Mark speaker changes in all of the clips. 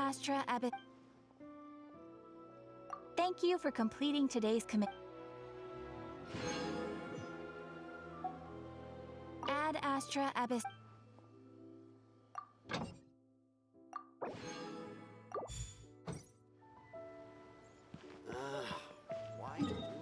Speaker 1: Astra Abyss. Thank you for completing today's commitment. Add Astra Abyss.
Speaker 2: Why do you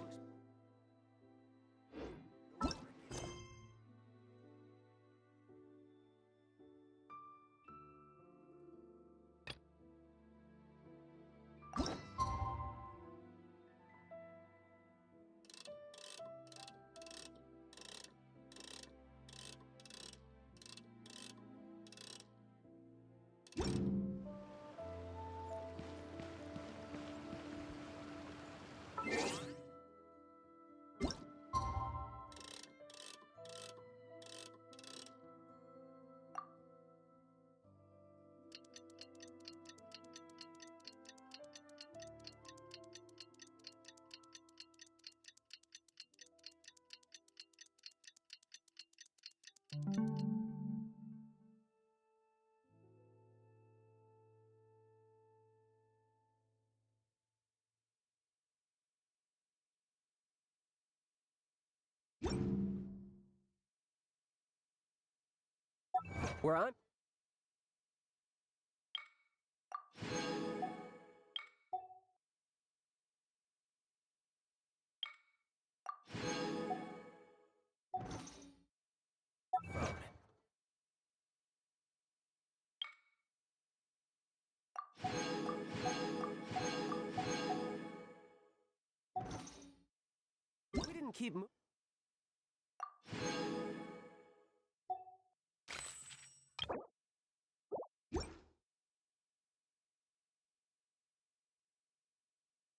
Speaker 3: We're on. We didn't keep.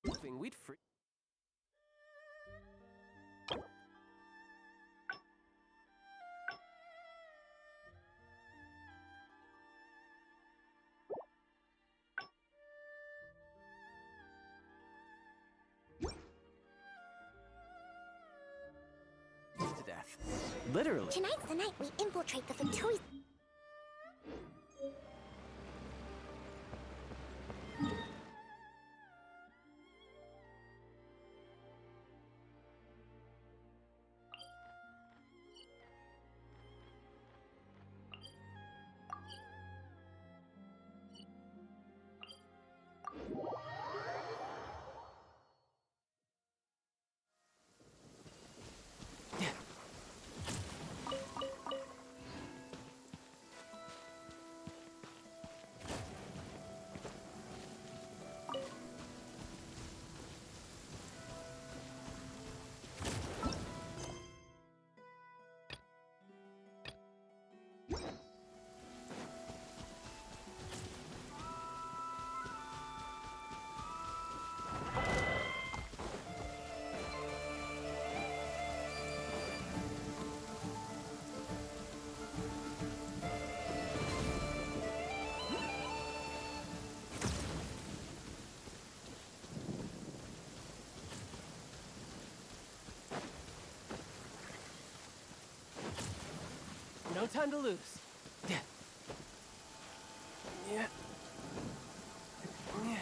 Speaker 3: Moving, we'd free. To death. Literally.
Speaker 4: Tonight's the night we infiltrate the Victoria. No time to lose. Yeah. Yeah. Yeah.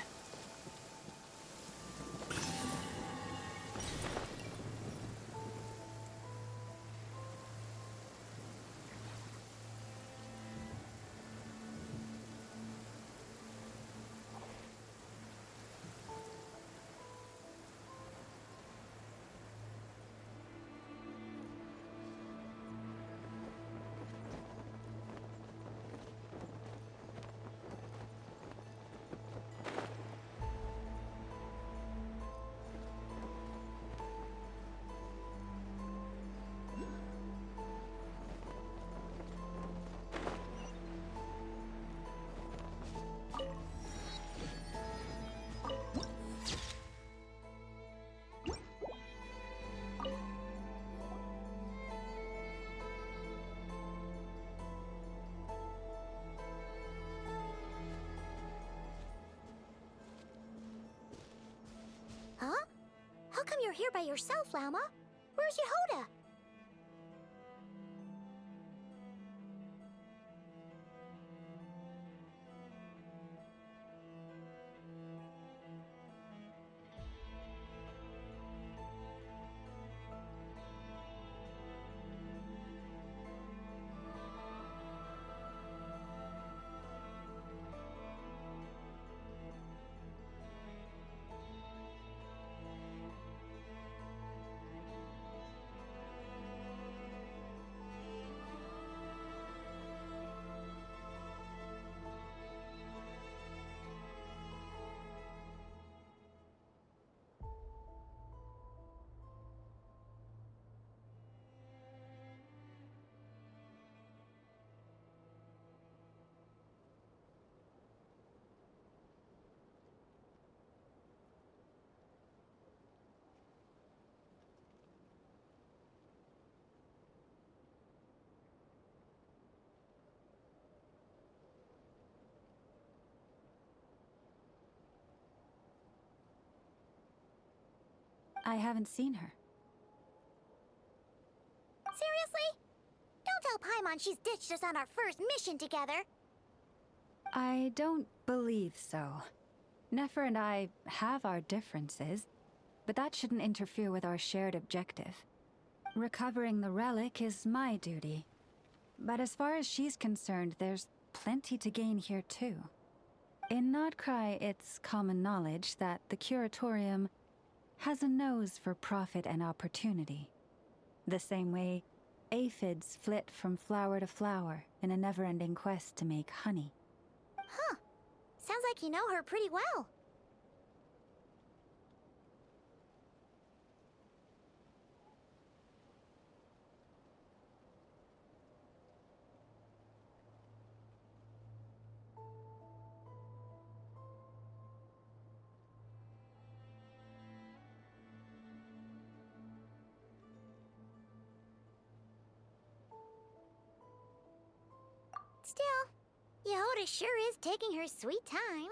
Speaker 4: Huh? How come you're here by yourself, Llama? Where's Yehoda?
Speaker 1: I haven't seen her.
Speaker 4: Seriously? Don't tell Paimon she's ditched us on our first mission together.
Speaker 1: I don't believe so. Nefer and I have our differences, but that shouldn't interfere with our shared objective. Recovering the relic is my duty. But as far as she's concerned, there's plenty to gain here too. In Nodcry, it's common knowledge that the Curatorium has a nose for profit and opportunity. The same way aphids flit from flower to flower in a never-ending quest to make honey.
Speaker 4: Huh. Sounds like you know her pretty well. Still, Yehoda sure is taking her sweet time.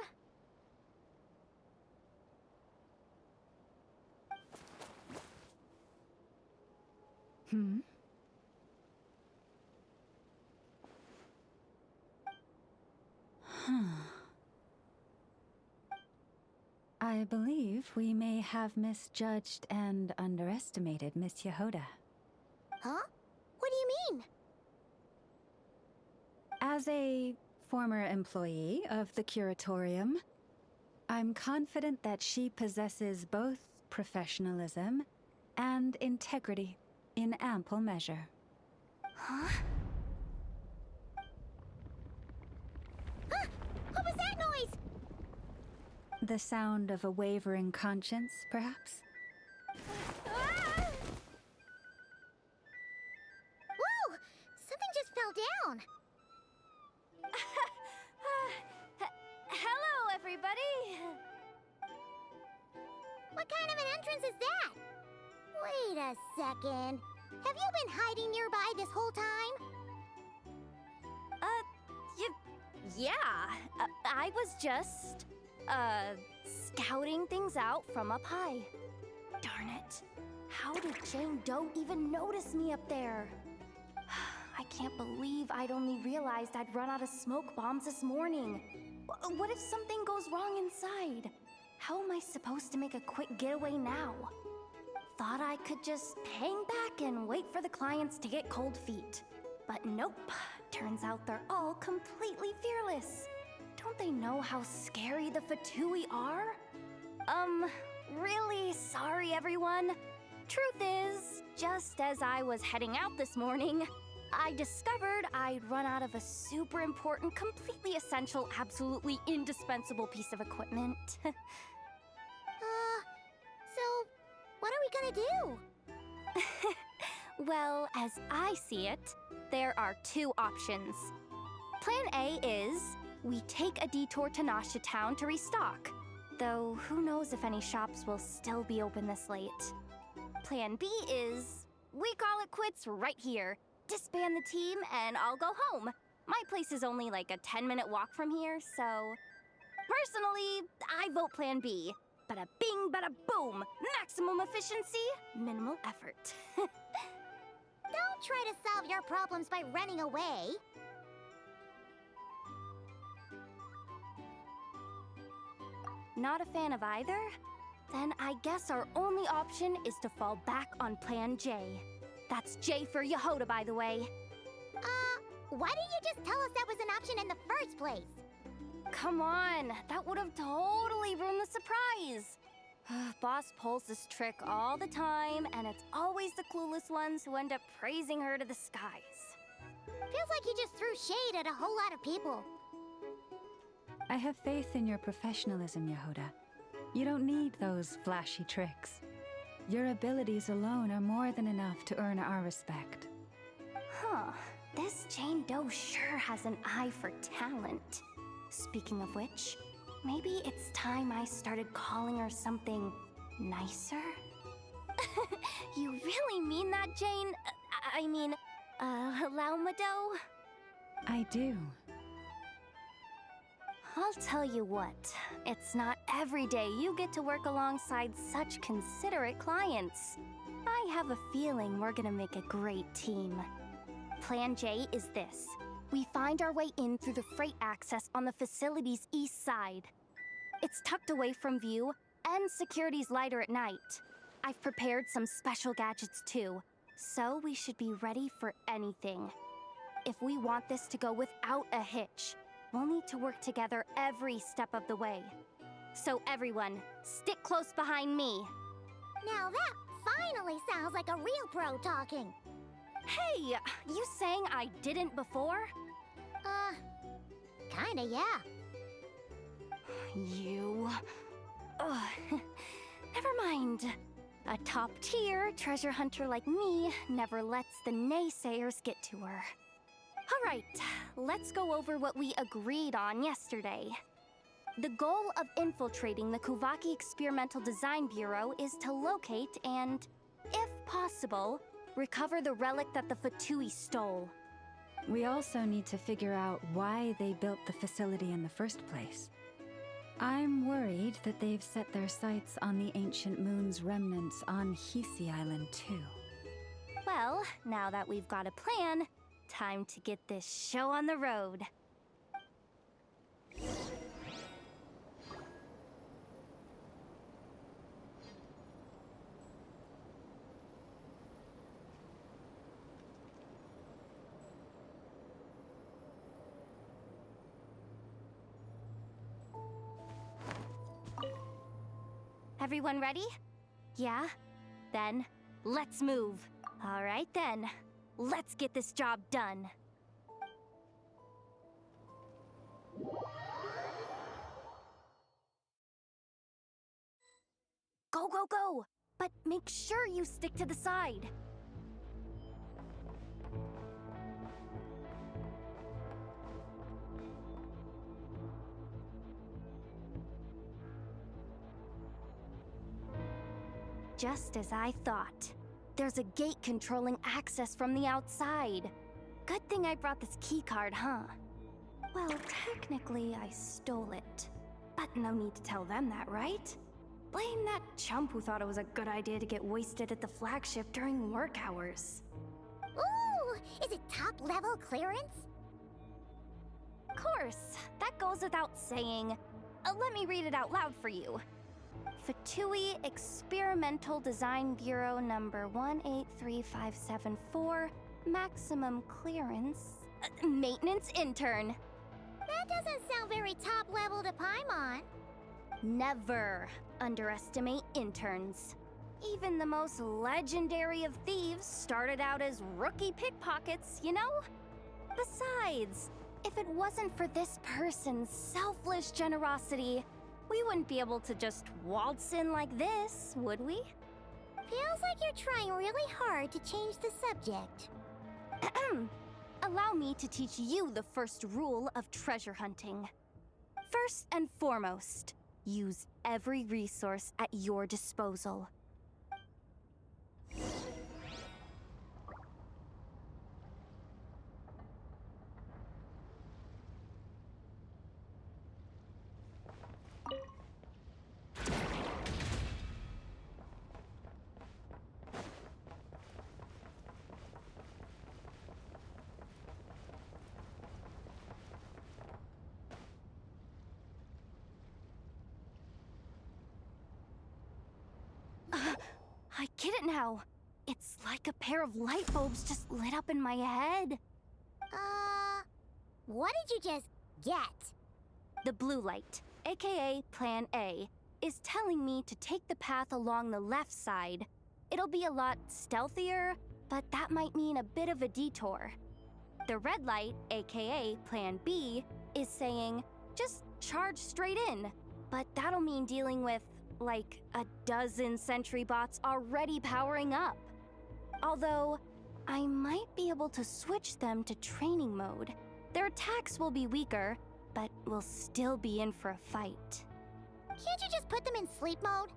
Speaker 1: I believe we may have misjudged and underestimated Miss Yehoda.
Speaker 4: Huh? What do you mean?
Speaker 1: As a former employee of the Curatorium, I'm confident that she possesses both professionalism and integrity in ample measure.
Speaker 4: Huh? Huh? What was that noise?
Speaker 1: The sound of a wavering conscience, perhaps?
Speaker 4: Ah! Whoa! Something just fell down.
Speaker 2: Hello, everybody!
Speaker 4: What kind of an entrance is that? Wait a second. Have you been hiding nearby this whole time?
Speaker 2: Yeah, I was just, scouting things out from up high. Darn it. How did Jane Doe even notice me up there? I can't believe I'd only realized I'd run out of smoke bombs this morning. What if something goes wrong inside? How am I supposed to make a quick getaway now? Thought I could just hang back and wait for the clients to get cold feet. But nope. Turns out they're all completely fearless. Don't they know how scary the Fatui are? Really sorry, everyone. Truth is, just as I was heading out this morning, I discovered I'd run out of a super important, completely essential, absolutely indispensable piece of equipment.
Speaker 4: So, what are we gonna do?
Speaker 2: Well, as I see it, there are two options. Plan A is we take a detour to Nasha Town to restock, though who knows if any shops will still be open this late. Plan B is we call it quits right here, disband the team, and I'll go home. My place is only like a 10-minute walk from here, so... Personally, I vote Plan B. Bada bing, bada boom! Maximum efficiency, minimal effort.
Speaker 4: Don't try to solve your problems by running away.
Speaker 2: Not a fan of either? Then I guess our only option is to fall back on Plan J. That's J for Yehoda, by the way.
Speaker 4: Why didn't you just tell us that was an option in the first place?
Speaker 2: Come on, that would have totally ruined the surprise. Boss pulls this trick all the time, and it's always the clueless ones who end up praising her to the skies.
Speaker 4: Feels like you just threw shade at a whole lot of people.
Speaker 1: I have faith in your professionalism, Yehoda. You don't need those flashy tricks. Your abilities alone are more than enough to earn our respect.
Speaker 2: Huh, this Jane Doe sure has an eye for talent. Speaking of which, maybe it's time I started calling her something nicer? You really mean that, Jane? Laumado?
Speaker 1: I do.
Speaker 2: I'll tell you what, it's not every day you get to work alongside such considerate clients. I have a feeling we're gonna make a great team. Plan J is this. We find our way in through the freight access on the facility's east side. It's tucked away from view, and security's lighter at night. I've prepared some special gadgets too, so we should be ready for anything. If we want this to go without a hitch, we'll need to work together every step of the way. So everyone, stick close behind me.
Speaker 4: Now that finally sounds like a real pro talking.
Speaker 2: Hey, you saying I didn't before?
Speaker 4: Kinda, yeah.
Speaker 2: You... Ugh. Never mind. A top-tier treasure hunter like me never lets the naysayers get to her. All right, let's go over what we agreed on yesterday. The goal of infiltrating the Kuvaki Experimental Design Bureau is to locate and, if possible, recover the relic that the Fatui stole.
Speaker 1: We also need to figure out why they built the facility in the first place. I'm worried that they've set their sights on the ancient moon's remnants on Hisi Island too.
Speaker 2: Well, now that we've got a plan, time to get this show on the road. Everyone ready? Yeah? Then, let's move. All right then, let's get this job done. Go, go, go! But make sure you stick to the side. Just as I thought. There's a gate controlling access from the outside. Good thing I brought this keycard, huh? Well, technically, I stole it. But no need to tell them that, right? Blame that chump who thought it was a good idea to get wasted at the flagship during work hours.
Speaker 4: Ooh, is it top-level clearance?
Speaker 2: Of course, that goes without saying. Let me read it out loud for you. Fatui Experimental Design Bureau number 183574, maximum clearance, maintenance intern.
Speaker 4: That doesn't sound very top-level to Paimon.
Speaker 2: Never underestimate interns. Even the most legendary of thieves started out as rookie pickpockets, you know? Besides, if it wasn't for this person's selfless generosity, we wouldn't be able to just waltz in like this, would we?
Speaker 4: Feels like you're trying really hard to change the subject.
Speaker 2: Allow me to teach you the first rule of treasure hunting. First and foremost, use every resource at your disposal. I get it now. It's like a pair of light bulbs just lit up in my head.
Speaker 4: What did you just get?
Speaker 2: The blue light, aka Plan A, is telling me to take the path along the left side. It'll be a lot stealthier, but that might mean a bit of a detour. The red light, aka Plan B, is saying, just charge straight in. But that'll mean dealing with, like, a dozen sentry bots already powering up. Although, I might be able to switch them to training mode. Their attacks will be weaker, but we'll still be in for a fight.
Speaker 4: Can't you just put them in sleep mode?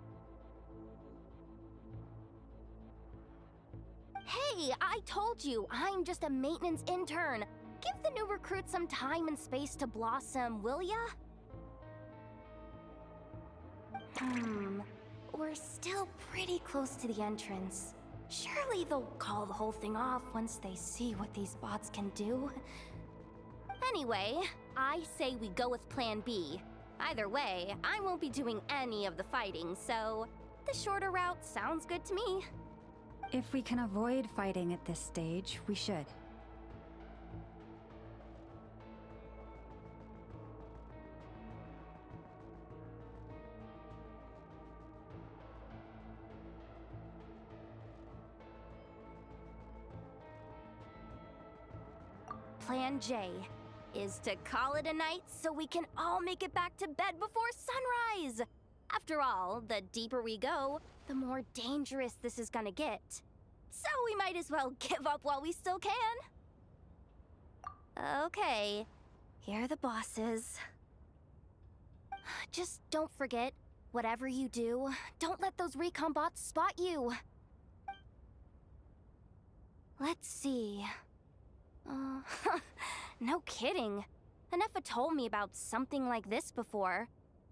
Speaker 2: Hey, I told you, I'm just a maintenance intern. Give the new recruit some time and space to blossom, will ya? We're still pretty close to the entrance. Surely they'll call the whole thing off once they see what these bots can do. Anyway, I say we go with Plan B. Either way, I won't be doing any of the fighting, so the shorter route sounds good to me.
Speaker 1: If we can avoid fighting at this stage, we should.
Speaker 2: Plan J is to call it a night so we can all make it back to bed before sunrise. After all, the deeper we go, the more dangerous this is gonna get. So we might as well give up while we still can. Okay, here are the bosses. Just don't forget, whatever you do, don't let those recon bots spot you. Let's see. No kidding. Anefa told me about something like this before.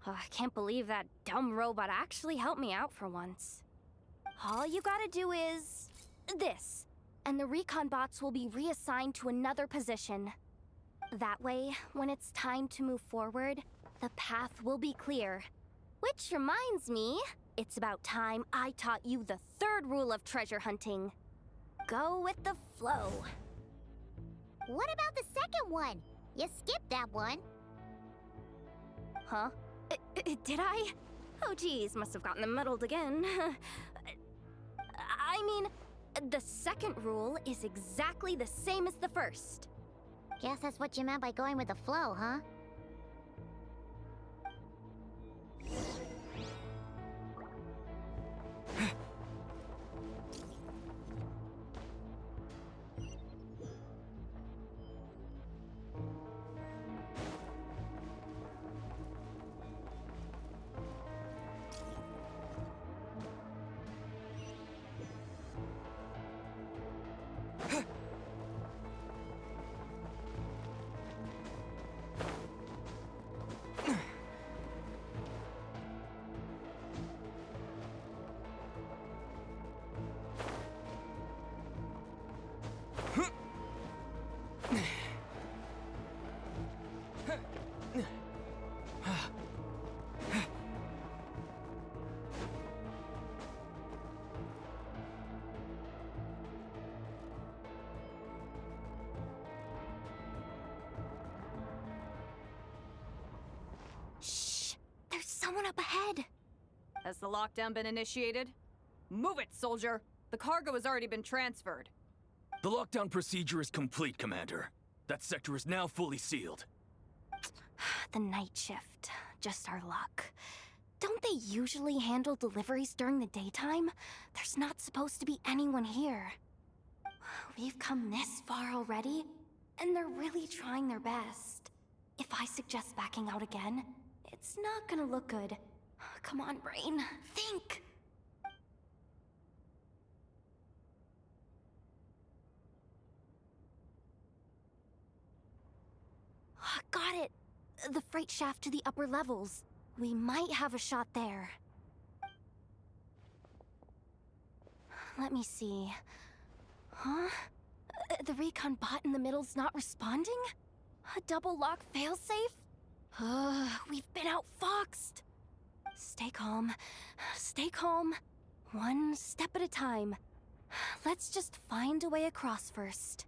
Speaker 2: I can't believe that dumb robot actually helped me out for once. All you gotta do is this, and the recon bots will be reassigned to another position. That way, when it's time to move forward, the path will be clear. Which reminds me, it's about time I taught you the third rule of treasure hunting. Go with the flow.
Speaker 4: What about the second one? You skipped that one.
Speaker 2: Huh? Did I? Oh geez, must have gotten them muddled again. I mean, the second rule is exactly the same as the first.
Speaker 4: Guess that's what you meant by going with the flow, huh?
Speaker 2: Shh! There's someone up ahead!
Speaker 5: Has the lockdown been initiated? Move it, soldier! The cargo has already been transferred.
Speaker 6: The lockdown procedure is complete, Commander. That sector is now fully sealed.
Speaker 2: The night shift. Just our luck. Don't they usually handle deliveries during the daytime? There's not supposed to be anyone here. We've come this far already, and they're really trying their best. If I suggest backing out again, it's not gonna look good. Come on, brain. Think! Got it! The freight shaft to the upper levels. We might have a shot there. Let me see. Huh? The recon bot in the middle's not responding? A double lock failsafe? We've been outfoxed! Stay calm. Stay calm. One step at a time. Let's just find a way across first.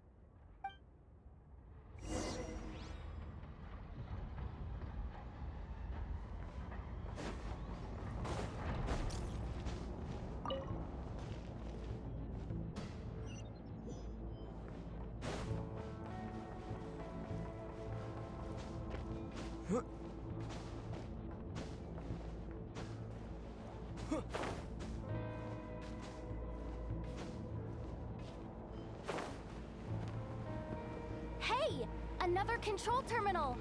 Speaker 2: Hey! Another control terminal!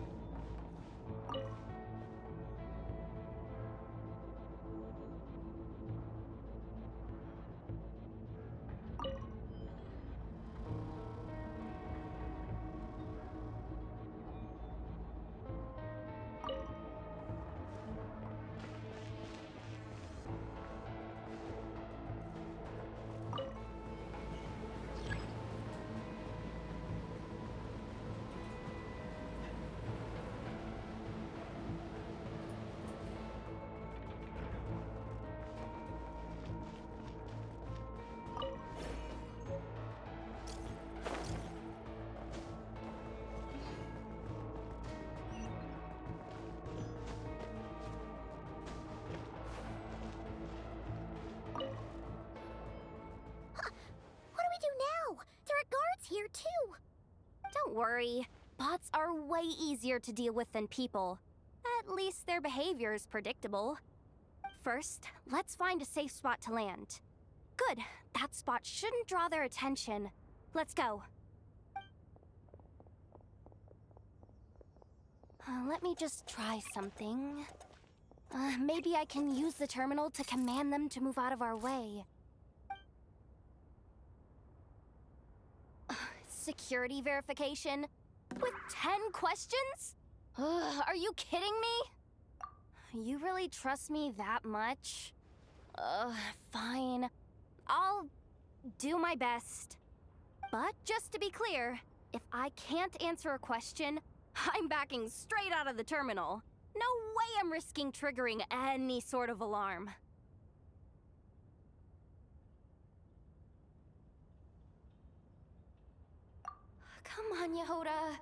Speaker 4: here too.
Speaker 2: Don't worry. Bots are way easier to deal with than people. At least their behavior is predictable. First, let's find a safe spot to land. Good. That spot shouldn't draw their attention. Let's go. Let me just try something. Maybe I can use the terminal to command them to move out of our way. Security verification? With 10 questions? Are you kidding me? You really trust me that much? Fine. I'll do my best. But just to be clear, if I can't answer a question, I'm backing straight out of the terminal. No way I'm risking triggering any sort of alarm. Come on, Yehoda.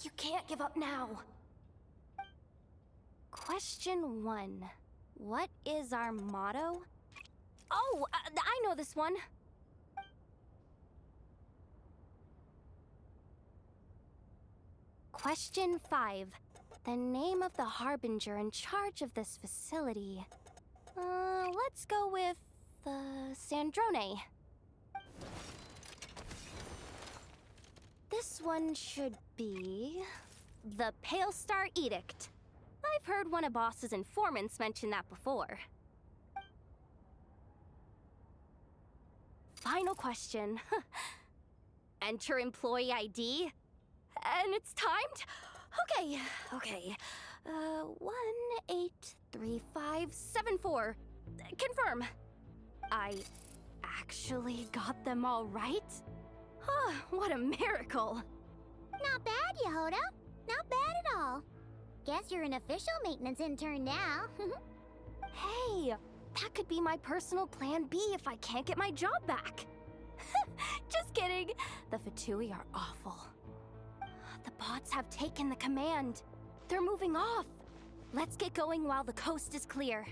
Speaker 2: You can't give up now. Question 1. What is our motto? Oh, I know this one. Question 5. The name of the harbinger in charge of this facility. Let's go with, Sandrone. This one should be the Pale Star Edict. I've heard one of Boss's informants mention that before. Final question. Enter employee ID. And it's timed? Okay. 183574. Confirm. I actually got them all right? What a miracle.
Speaker 4: Not bad, Yehoda. Not bad at all. Guess you're an official maintenance intern now.
Speaker 2: Hey, that could be my personal plan B if I can't get my job back. Just kidding. The Fatui are awful. The bots have taken the command. They're moving off. Let's get going while the coast is clear.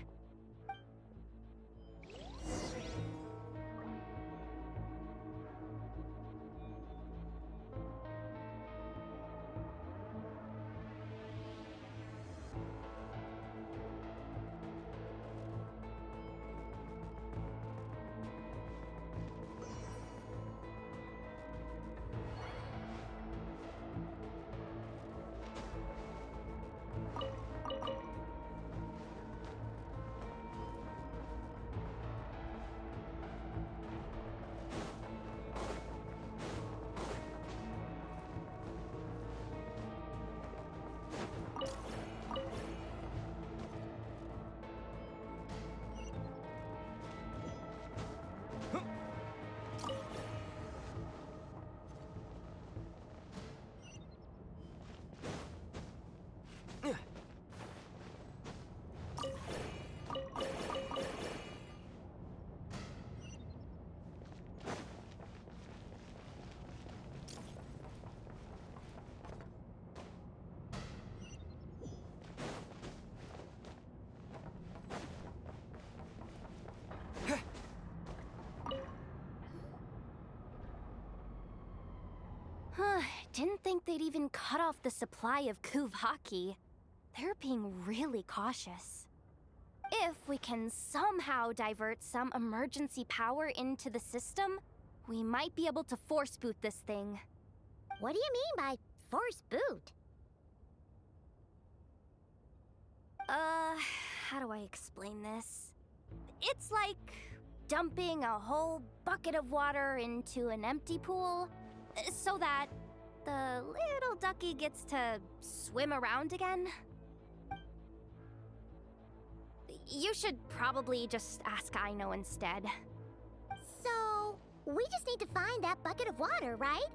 Speaker 2: Didn't think they'd even cut off the supply of Kuvaki. They're being really cautious. If we can somehow divert some emergency power into the system, we might be able to force boot this thing.
Speaker 4: What do you mean by force boot?
Speaker 2: How do I explain this? It's like dumping a whole bucket of water into an empty pool so that the little ducky gets to swim around again. You should probably just ask Aino instead.
Speaker 4: So, we just need to find that bucket of water, right?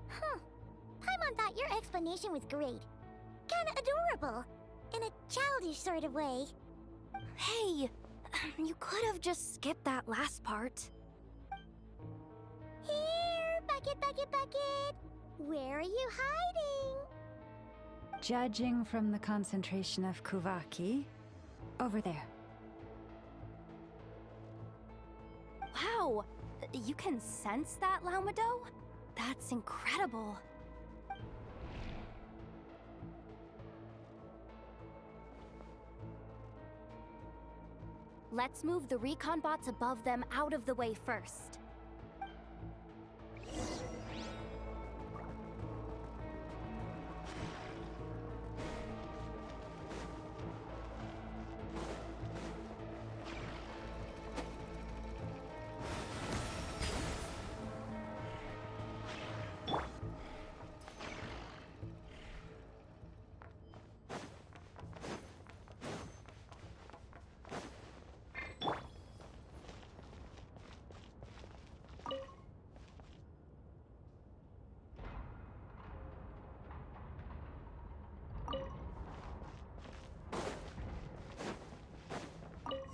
Speaker 4: Paimon thought your explanation was great. Kinda adorable. In a childish sort of way.
Speaker 2: Hey, you could have just skipped that last part.
Speaker 4: Here, bucket, bucket, bucket. Where are you hiding?
Speaker 1: Judging from the concentration of Kuvaki, over there.
Speaker 2: Wow, you can sense that, Laumado? That's incredible. Let's move the recon bots above them out of the way first.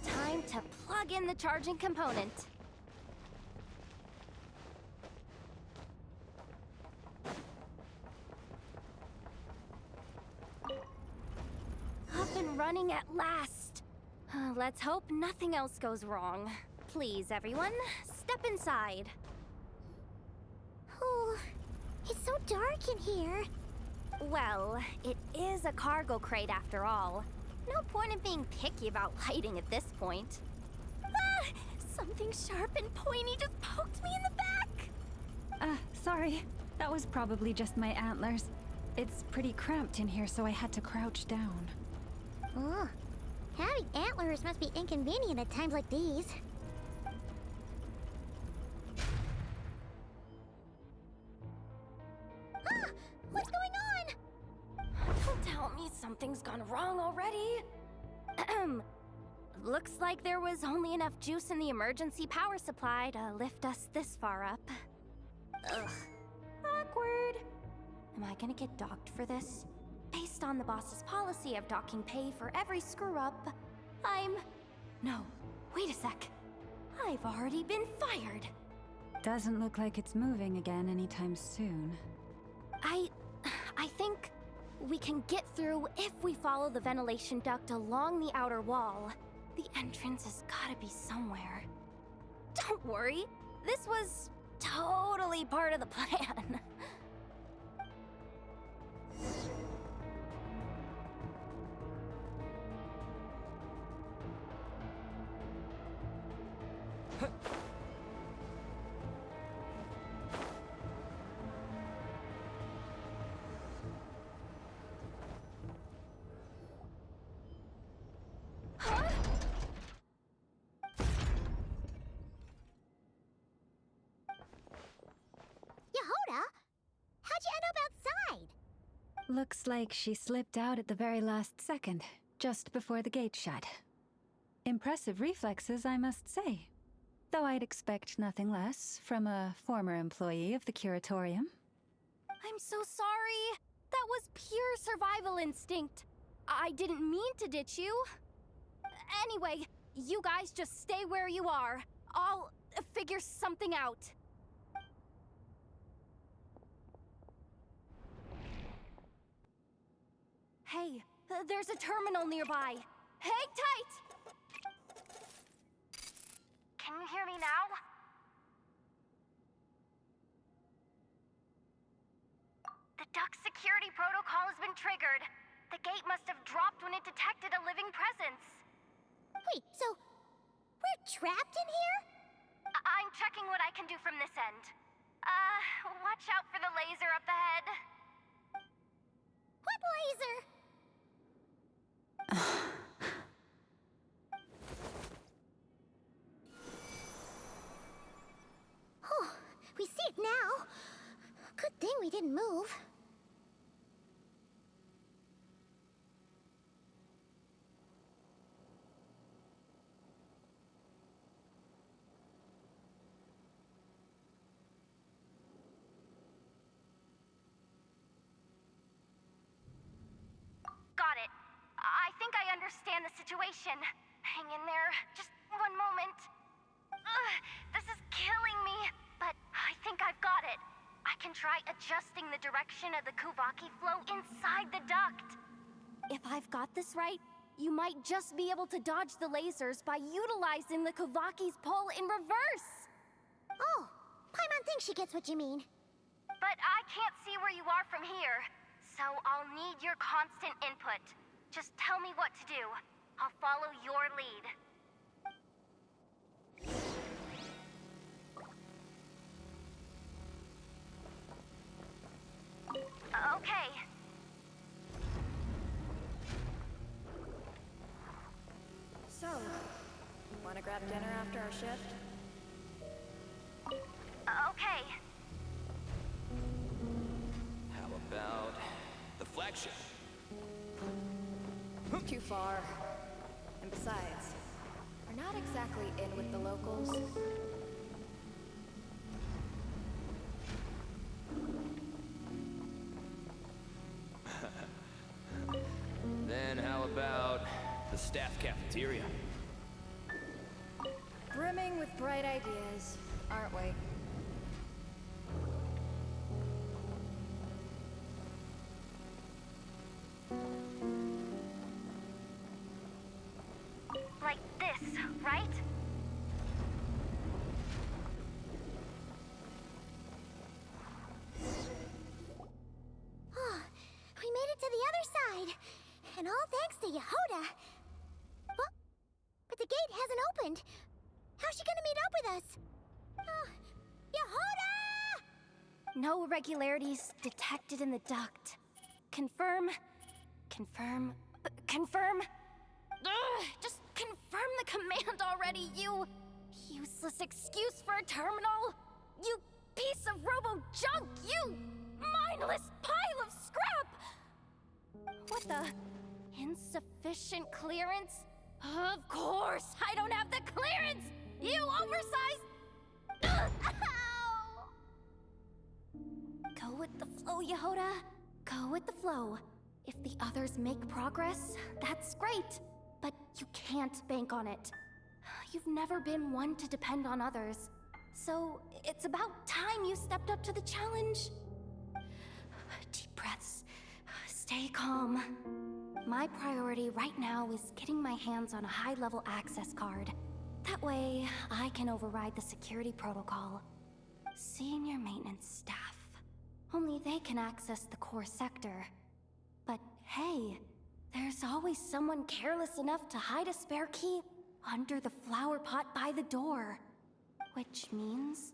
Speaker 2: Time to plug in the charging component. Up and running at last. Let's hope nothing else goes wrong. Please, everyone, step inside.
Speaker 4: Oh, it's so dark in here.
Speaker 2: Well, it is a cargo crate after all. No point in being picky about lighting at this point. Ah! Something sharp and pointy just poked me in the back!
Speaker 1: Sorry. That was probably just my antlers. It's pretty cramped in here, so I had to crouch down.
Speaker 4: Oh, having antlers must be inconvenient at times like these. Ah! What's going on?
Speaker 2: Don't tell me something's gone wrong already. Looks like there was only enough juice in the emergency power supply to lift us this far up. Ugh. Awkward. Am I gonna get docked for this? Based on the boss's policy of docking pay for every screw-up, No, wait a sec. I've already been fired.
Speaker 1: Doesn't look like it's moving again anytime soon.
Speaker 2: I think we can get through if we follow the ventilation duct along the outer wall. The entrance has gotta be somewhere. Don't worry, this was totally part of the plan.
Speaker 4: Yehoda? How'd you end up outside?
Speaker 1: Looks like she slipped out at the very last second, just before the gate shut. Impressive reflexes, I must say. Though I'd expect nothing less from a former employee of the Curatorium.
Speaker 2: I'm so sorry. That was pure survival instinct. I didn't mean to ditch you. Anyway, you guys just stay where you are. I'll figure something out. Hey, there's a terminal nearby. Hang tight! Can you hear me now? The duct security protocol has been triggered. The gate must have dropped when it detected a living presence.
Speaker 4: Wait, so we're trapped in here?
Speaker 2: I'm checking what I can do from this end. Watch out for the laser up ahead.
Speaker 4: What laser? Oh, we see it now. Good thing we didn't move.
Speaker 2: Got it. I think I understand the situation. Hang in there. Just one moment. This is killing me, but I think I've got it. I can try adjusting the direction of the Kuvaki flow inside the duct. If I've got this right, you might just be able to dodge the lasers by utilizing the Kuvaki's pull in reverse.
Speaker 4: Oh, Paimon thinks she gets what you mean.
Speaker 2: but I can't see where you are from here. So I'll need your constant input. Just tell me what to do. I'll follow your lead. Okay.
Speaker 7: So, wanna grab dinner after our shift?
Speaker 2: Okay.
Speaker 3: How about the flagship?
Speaker 7: Too far. And besides, we're not exactly in with the locals.
Speaker 3: Then how about the staff cafeteria?
Speaker 7: Brimming with bright ideas, aren't we?
Speaker 2: Like this, right?
Speaker 4: Oh, we made it to the other side. And all thanks to Yehoda. But the gate hasn't opened. How's she gonna meet up with us? Yehoda!
Speaker 2: No irregularities detected in the duct. Confirm. Confirm. Confirm. Ugh, just confirm the command already, you useless excuse for a terminal. You piece of robo-junk, you mindless pile of scrap! What the? Insufficient clearance? Of course, I don't have the clearance! You oversized... Ugh, ow! Go with the flow, Yehoda. Go with the flow. If the others make progress, that's great. But you can't bank on it. You've never been one to depend on others. So it's about time you stepped up to the challenge. Deep breaths. Stay calm. My priority right now is getting my hands on a high-level access card. That way, I can override the security protocol. Senior maintenance staff. Only they can access the core sector. But hey, there's always someone careless enough to hide a spare key under the flower pot by the door. Which means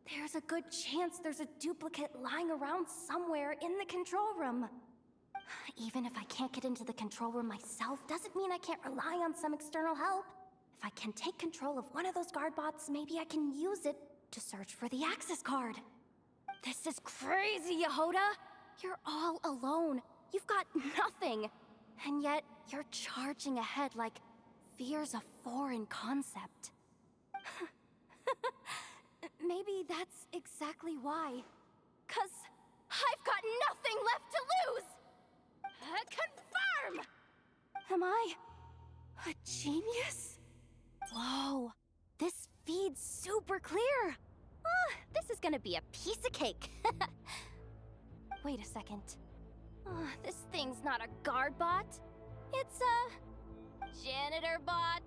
Speaker 2: there's a good chance there's a duplicate lying around somewhere in the control room. Even if I can't get into the control room myself, doesn't mean I can't rely on some external help. If I can take control of one of those guard bots, maybe I can use it to search for the access card. This is crazy, Yehoda! You're all alone. You've got nothing. And yet, you're charging ahead like fear's a foreign concept. Maybe that's exactly why. 'Cause I've got nothing left to lose! Confirm! Am I a genius? Whoa, this feed's super clear. This is gonna be a piece of cake. Wait a second. This thing's not a guard bot. It's a janitor bot.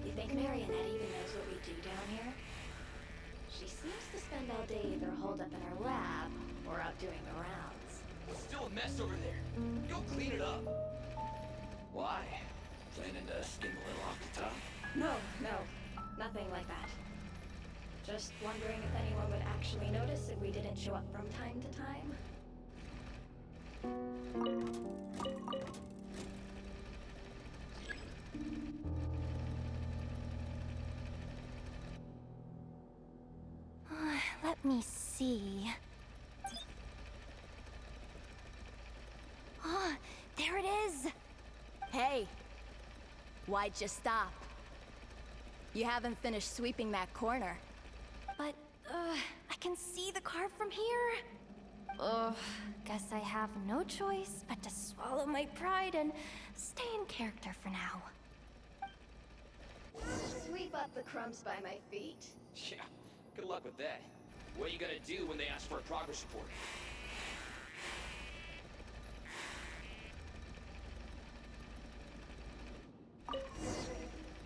Speaker 7: You think Marionette even knows what we do down here? She seems to spend all day either holed up in her lab or out doing the rounds.
Speaker 6: It's still a mess over there. Go clean it up. Why? Planning to skim a little off the top?
Speaker 7: No, nothing like that. Just wondering if anyone would actually notice if we didn't show up from time to time.
Speaker 2: Let me see. There it is!
Speaker 7: Hey! Why'd you stop? You haven't finished sweeping that corner.
Speaker 2: But, I can see the card from here. Ugh, guess I have no choice but to swallow my pride and stay in character for now.
Speaker 7: Sweep up the crumbs by my feet.
Speaker 6: Yeah, good luck with that. What are you gonna do when they ask for a progress report?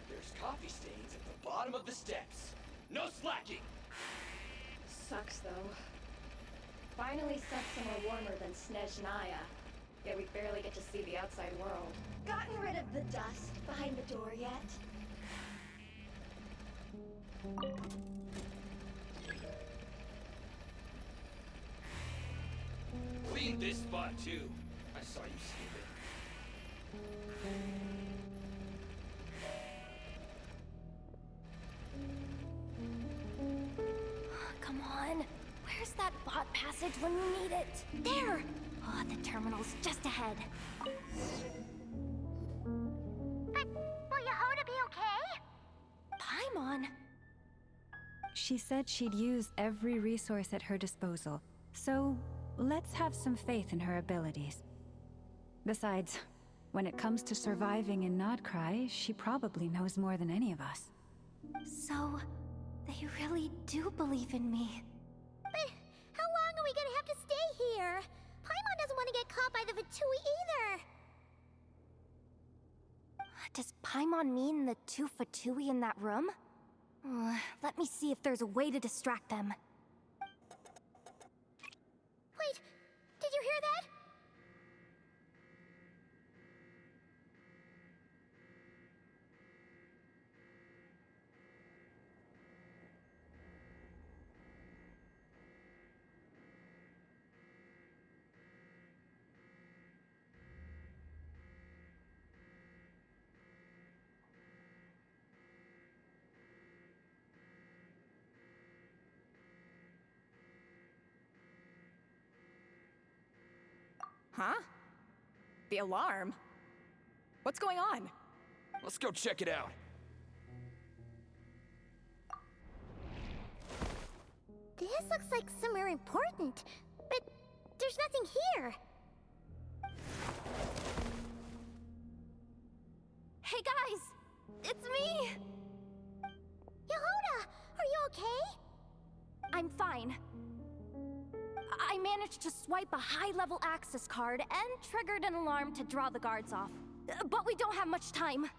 Speaker 6: There's coffee stains at the bottom of the steps. No slacking!
Speaker 7: Sucks though. Finally sent somewhere warmer than Snezhnaya. Yet we barely get to see the outside world. Gotten rid of the dust behind the door yet?
Speaker 6: Clean this spot too. I saw you skip it.
Speaker 2: Come on. Where's that bot passage when you need it? There! Oh, the terminal's just ahead.
Speaker 4: But will Yehoda be okay?
Speaker 2: Paimon!
Speaker 1: She said she'd use every resource at her disposal, so let's have some faith in her abilities. Besides, when it comes to surviving in Nodcry, she probably knows more than any of us.
Speaker 2: So, they really do believe in me.
Speaker 4: But how long are we gonna have to stay here? Paimon doesn't want to get caught by the Fatui either.
Speaker 2: Does Paimon mean the two Fatui in that room? Let me see if there's a way to distract them.
Speaker 4: Wait, did you hear that?
Speaker 5: Huh? The alarm? What's going on?
Speaker 3: Let's go check it out.
Speaker 4: This looks like somewhere important, but there's nothing here.
Speaker 2: Hey guys! It's me!
Speaker 4: Yehoda, are you okay?
Speaker 2: I'm fine. I managed to swipe a high-level access card and triggered an alarm to draw the guards off. But we don't have much time.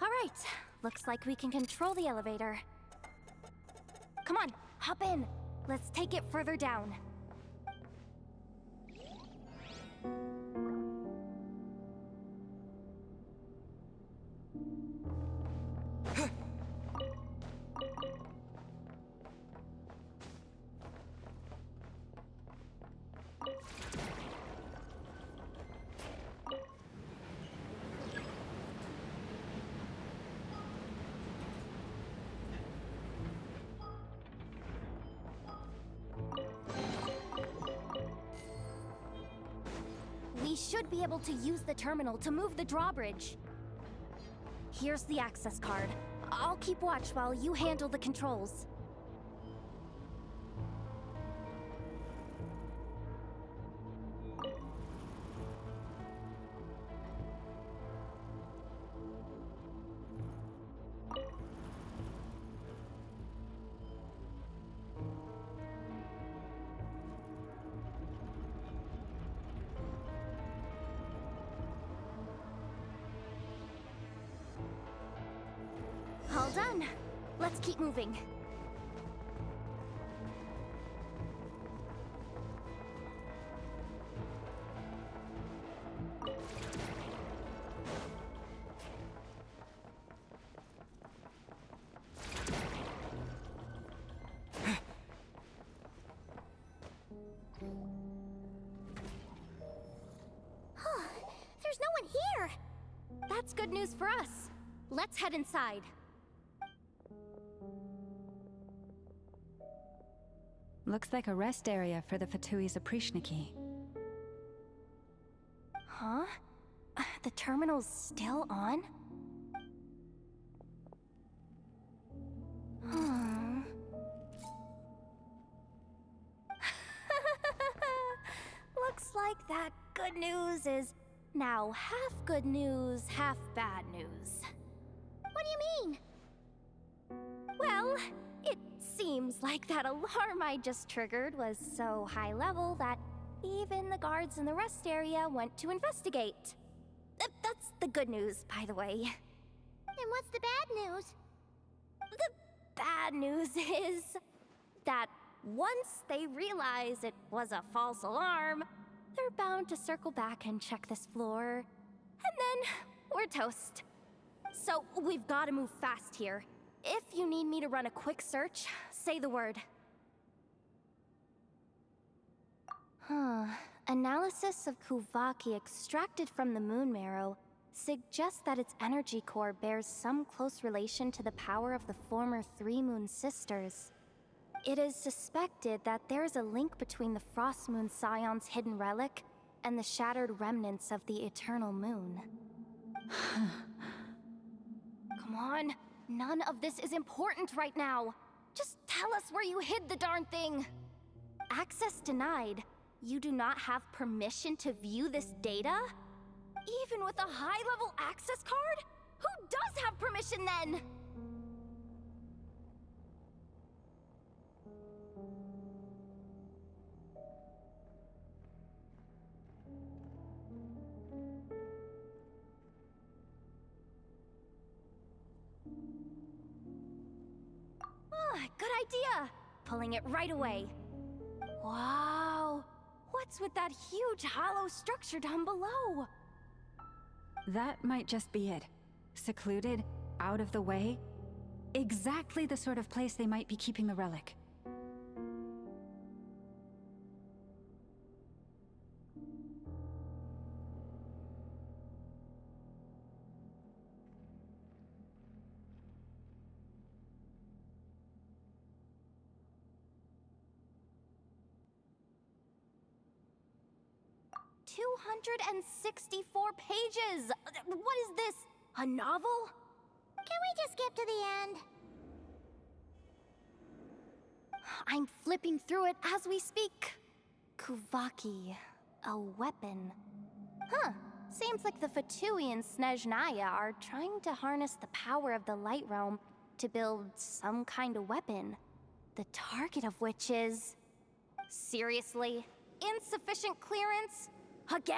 Speaker 2: All right, looks like we can control the elevator. Come on, hop in. Let's take it further down. We should be able to use the terminal to move the drawbridge. Here's the access card. I'll keep watch while you handle the controls. All done. Let's keep moving.
Speaker 4: There's no one here.
Speaker 2: That's good news for us. Let's head inside.
Speaker 1: Looks like a rest area for the Fatui's Oprishniki.
Speaker 2: Huh? The terminal's still on? good news is now half good news, half bad news.
Speaker 4: What do you mean?
Speaker 2: Well, it seems like that alarm I just triggered was so high level that even the guards in the rest area went to investigate. That's the good news, by the way.
Speaker 4: And what's the bad news?
Speaker 2: The bad news is that once they realize it was a false alarm, they're bound to circle back and check this floor. And then we're toast. So we've got to move fast here. If you need me to run a quick search, say the word. Analysis of Kuvaki extracted from the moon marrow suggests that its energy core bears some close relation to the power of the former Three Moon Sisters. It is suspected that there is a link between the Frost Moon Scion's hidden relic and the shattered remnants of the Eternal Moon. Come on, none of this is important right now. Just tell us where you hid the darn thing. Access denied. You do not have permission to view this data? Even with a high-level access card? Who does have permission then? Good idea! Pulling it right away. Wow! What's with that huge hollow structure down below?
Speaker 1: That might just be it. Secluded, out of the way. Exactly the sort of place they might be keeping the relic.
Speaker 2: $264 pages! What is this? A novel?
Speaker 4: Can we just skip to the end?
Speaker 2: I'm flipping through it as we speak. Kuvaki, a weapon. Seems like the Fatui and Snezhnaya are trying to harness the power of the Light Realm to build some kind of weapon. The target of which is... Seriously? Insufficient clearance? Again?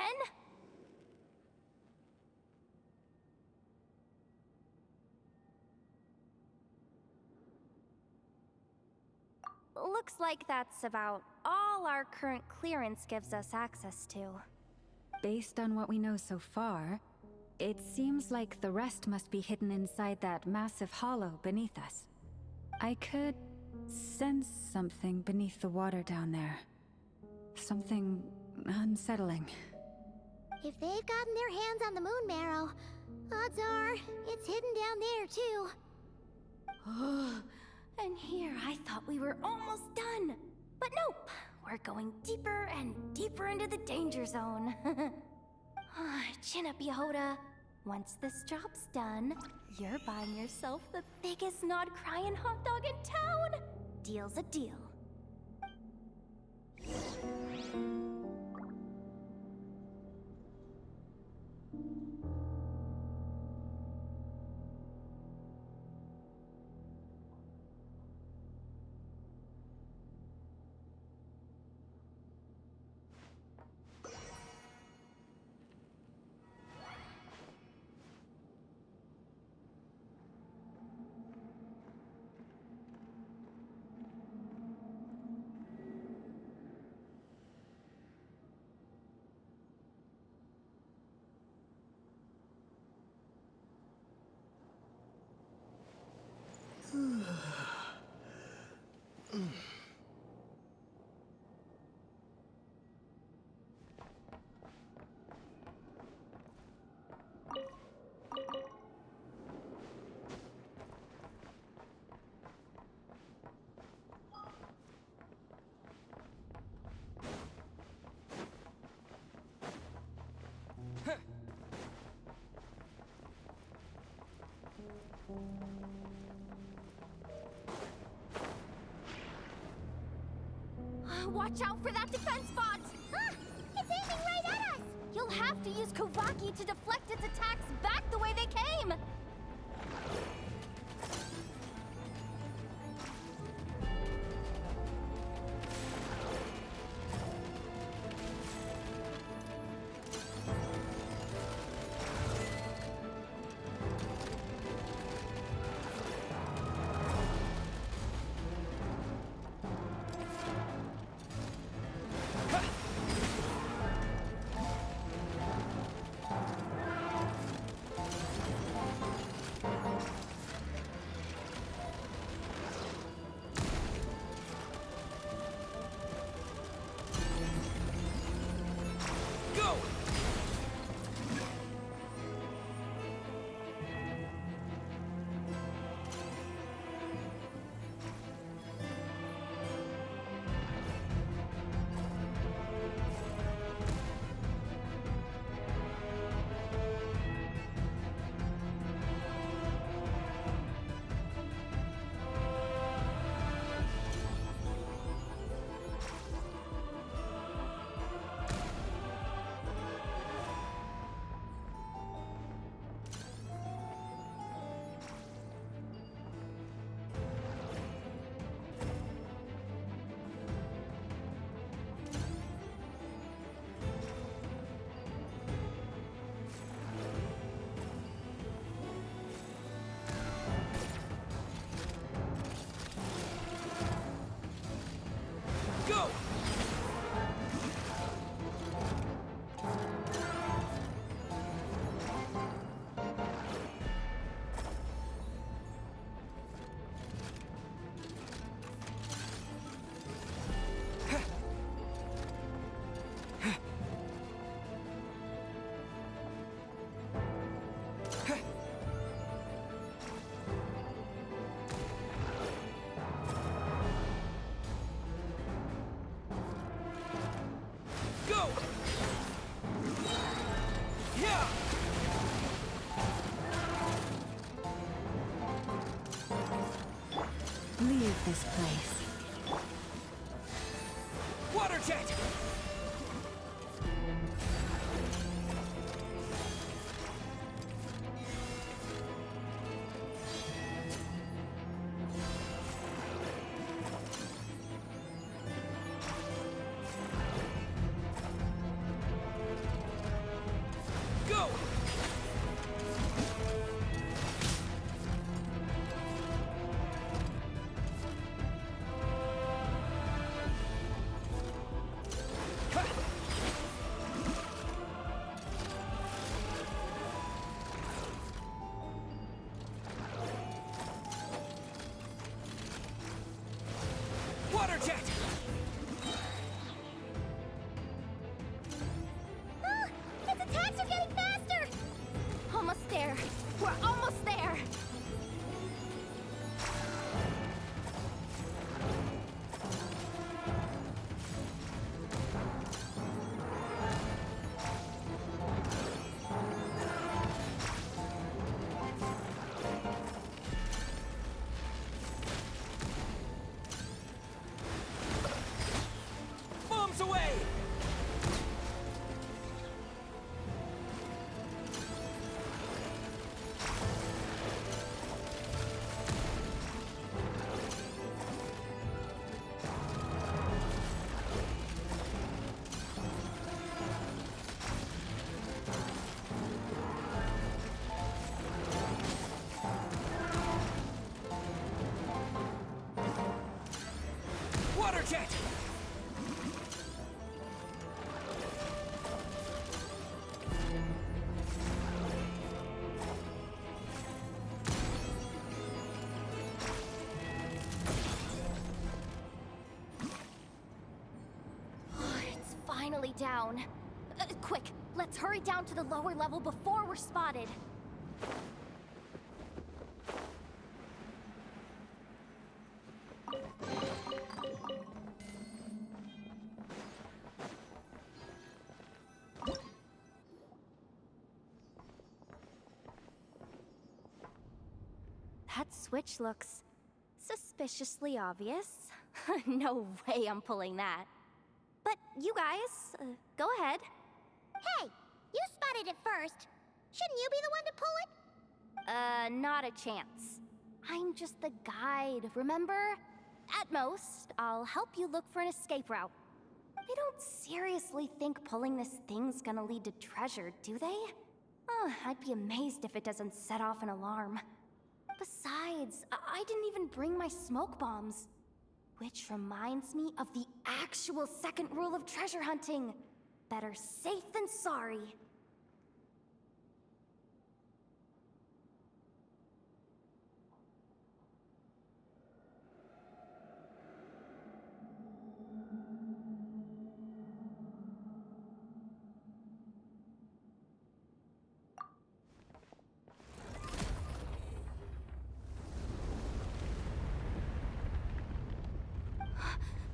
Speaker 2: Looks like that's about all our current clearance gives us access to.
Speaker 1: Based on what we know so far, it seems like the rest must be hidden inside that massive hollow beneath us. I could sense something beneath the water down there. Something unsettling.
Speaker 4: If they've gotten their hands on the moon marrow, odds are it's hidden down there too.
Speaker 2: And here I thought we were almost done. But nope, we're going deeper and deeper into the danger zone. Chin up, miHoYo. Once this job's done, you're buying yourself the biggest nod-crying hot dog in town. Deal's a deal. Watch out for that defense bot!
Speaker 4: It's aiming right at us!
Speaker 2: We'll have to use Kovaki to deflect its attacks back the way they came!
Speaker 3: Go! Go! Go! Yeah!
Speaker 1: Leave this place.
Speaker 3: Water jet! Go! Water jet!
Speaker 4: Ah, its attacks are getting faster!
Speaker 2: Almost there. We're almost there!
Speaker 3: Bombs away! Water jet!
Speaker 2: It's finally down. Quick, let's hurry down to the lower level before we're spotted. That switch looks suspiciously obvious. No way I'm pulling that. But you guys, go ahead.
Speaker 4: Hey, wanted it first. Shouldn't you be the one to pull it?
Speaker 2: Not a chance. I'm just the guide, remember? At most, I'll help you look for an escape route. They don't seriously think pulling this thing's gonna lead to treasure, do they? I'd be amazed if it doesn't set off an alarm. Besides, I didn't even bring my smoke bombs. Which reminds me of the actual second rule of treasure hunting. Better safe than sorry.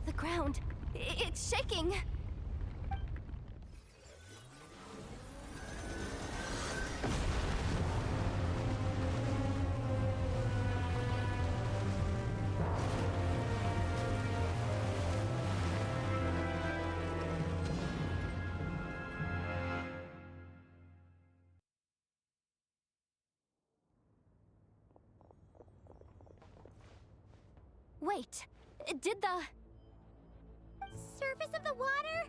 Speaker 2: The ground, it's shaking. Wait, did the
Speaker 4: Surface of the water?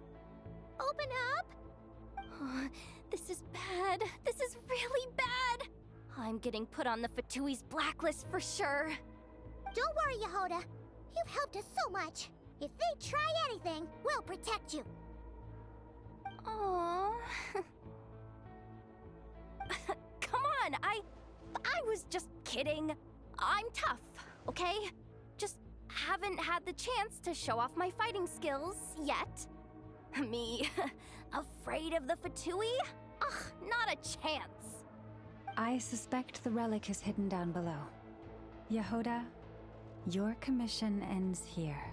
Speaker 4: Open up?
Speaker 2: This is bad. This is really bad. I'm getting put on the Fatui's blacklist for sure.
Speaker 4: Don't worry, Yehoda. You've helped us so much. If they try anything, we'll protect you.
Speaker 2: Aww. Come on, I was just kidding. I'm tough, okay? Just haven't had the chance to show off my fighting skills yet. Me, afraid of the Fatui? Ugh, not a chance.
Speaker 1: I suspect the relic is hidden down below. Yehoda, your commission ends here.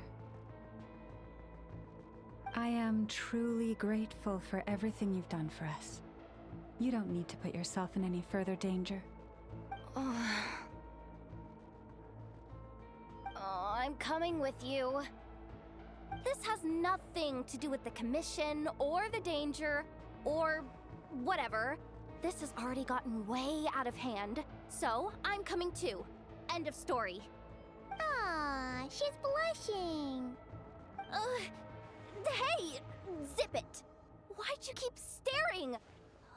Speaker 1: I am truly grateful for everything you've done for us. You don't need to put yourself in any further danger.
Speaker 2: I'm coming with you. This has nothing to do with the commission or the danger or whatever. This has already gotten way out of hand, so I'm coming too. End of story.
Speaker 4: Aw, she's blushing.
Speaker 2: Hey, zip it. Why'd you keep staring?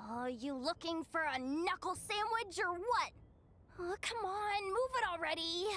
Speaker 2: Are you looking for a knuckle sandwich or what? Oh, come on, move it already.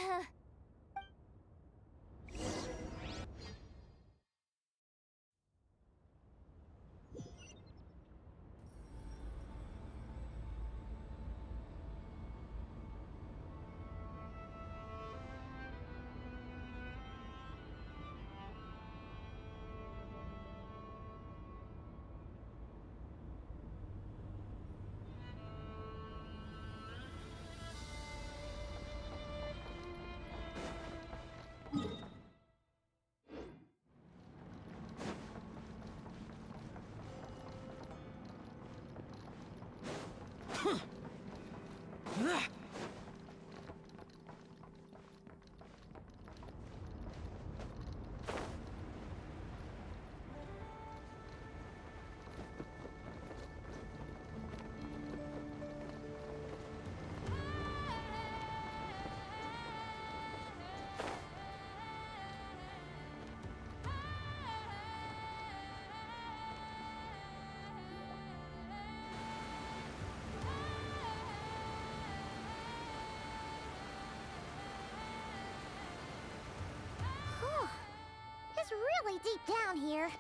Speaker 4: It's really deep down here.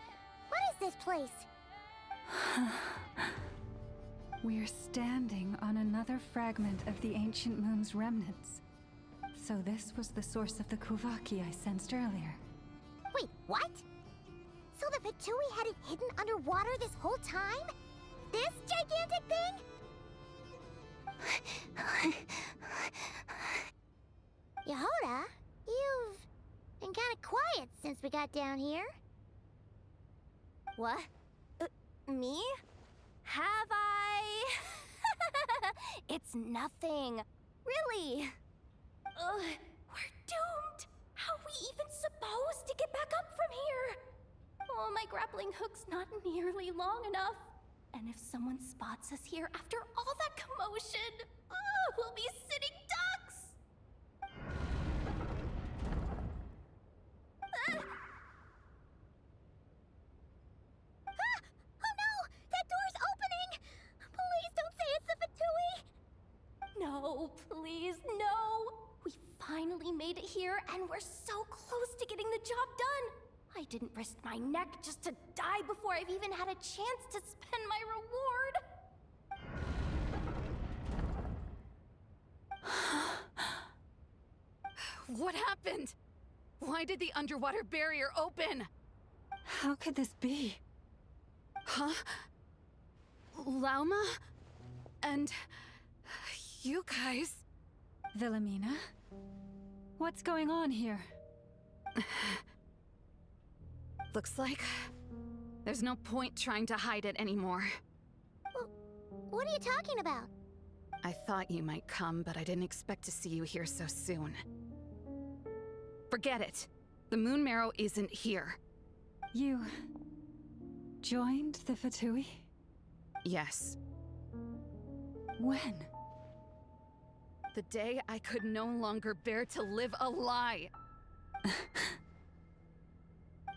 Speaker 4: What is this place?
Speaker 1: We're standing on another fragment of the ancient moon's remnants. So this was the source of the Kuvaki I sensed earlier.
Speaker 4: Wait, what? So the Fatui had it hidden underwater this whole time? This gigantic thing? Yehoda, you've been kind of quiet since we got down here.
Speaker 2: What? Me? Have I? It's nothing. Really. We're doomed. How are we even supposed to get back up from here? Oh, my grappling hook's not nearly long enough. And if someone spots us here after all that commotion, we'll be sitting ducks!
Speaker 4: Oh no! That door's opening! Please don't say it's the Fatui!
Speaker 2: No, please, no! We finally made it here, and we're so close to getting the job done! I didn't risk my neck just to die before I've even had a chance to spend my reward!
Speaker 5: What happened? Why did the underwater barrier open?
Speaker 1: How could this be?
Speaker 5: Huh? Lauma? And you guys?
Speaker 1: Wilhelmina? What's going on here?
Speaker 5: Looks like there's no point trying to hide it anymore.
Speaker 4: What are you talking about?
Speaker 5: I thought you might come, but I didn't expect to see you here so soon. Forget it. The Moon Marrow isn't here.
Speaker 1: You joined the Fatui?
Speaker 5: Yes.
Speaker 1: When?
Speaker 5: The day I could no longer bear to live a lie.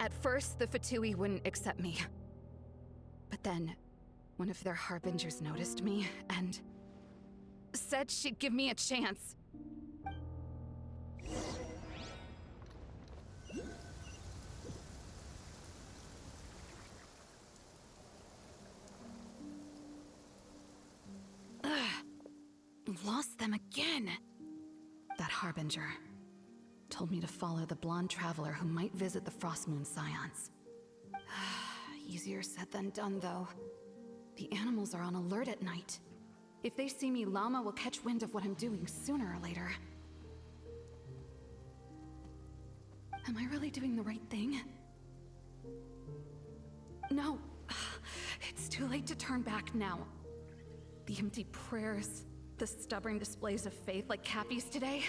Speaker 5: At first, the Fatui wouldn't accept me. But then, one of their harbingers noticed me and said she'd give me a chance. Lost them again. That harbinger told me to follow the blonde traveler who might visit the Frostmoon Scions. Easier said than done, though. The animals are on alert at night. If they see me, Llama will catch wind of what I'm doing sooner or later. Am I really doing the right thing? No. It's too late to turn back now. The empty prayers, the stubborn displays of faith like Cappy's today.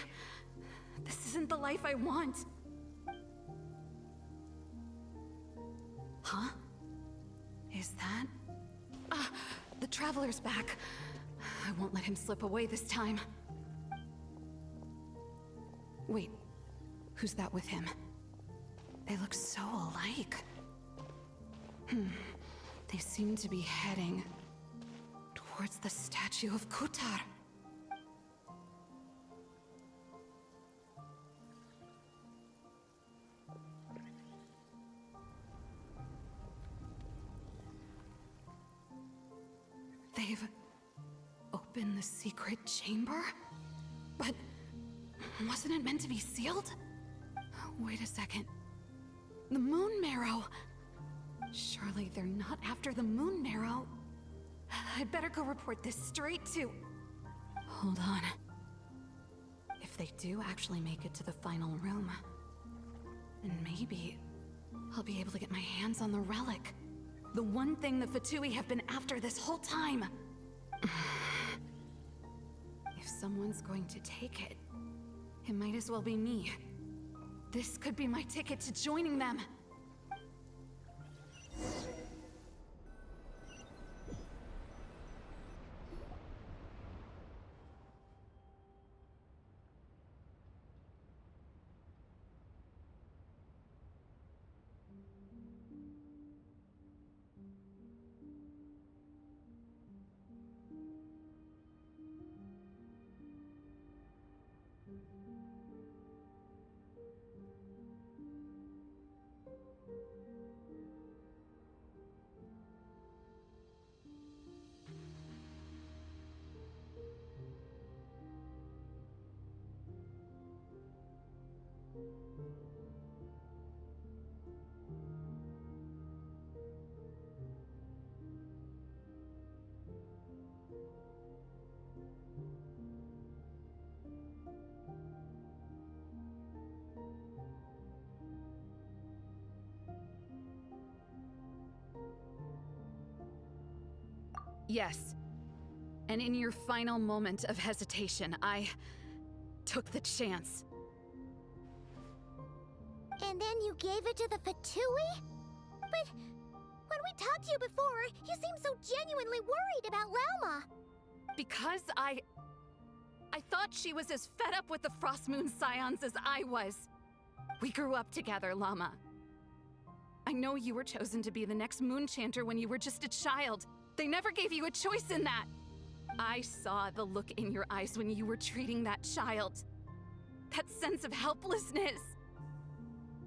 Speaker 5: This isn't the life I want. Huh? Is that? The Traveler's back. I won't let him slip away this time. Wait, who's that with him? They look so alike. They seem to be heading towards the statue of Kutar. They've opened the secret chamber? But wasn't it meant to be sealed? Wait a second. The Moon Marrow! Surely they're not after the Moon Marrow. I'd better go report this straight to... Hold on. If they do actually make it to the final room, then maybe I'll be able to get my hands on the relic. The one thing the Fatui have been after this whole time. If someone's going to take it, it might as well be me. This could be my ticket to joining them. Yes. And in your final moment of hesitation, I took the chance.
Speaker 4: And then you gave it to the Fatui? But When we talked to you before, you seemed so genuinely worried about Lauma.
Speaker 5: Because I thought she was as fed up with the Frost Moon Scions as I was. We grew up together, Llama. I know you were chosen to be the next Moon Chanter when you were just a child. They never gave you a choice in that. I saw the look in your eyes when you were treating that child. That sense of helplessness.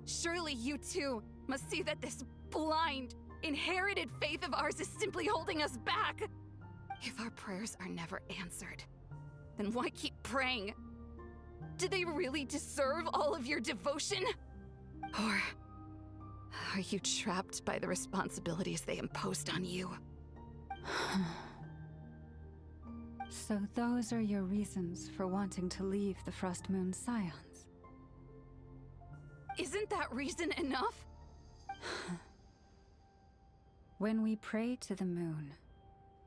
Speaker 5: Surely you too must see that this blind, inherited faith of ours is simply holding us back. If our prayers are never answered, then why keep praying? Do they really deserve all of your devotion? Or are you trapped by the responsibilities they imposed on you?
Speaker 1: So those are your reasons for wanting to leave the Frost Moon Scions.
Speaker 5: Isn't that reason enough?
Speaker 1: When we pray to the moon,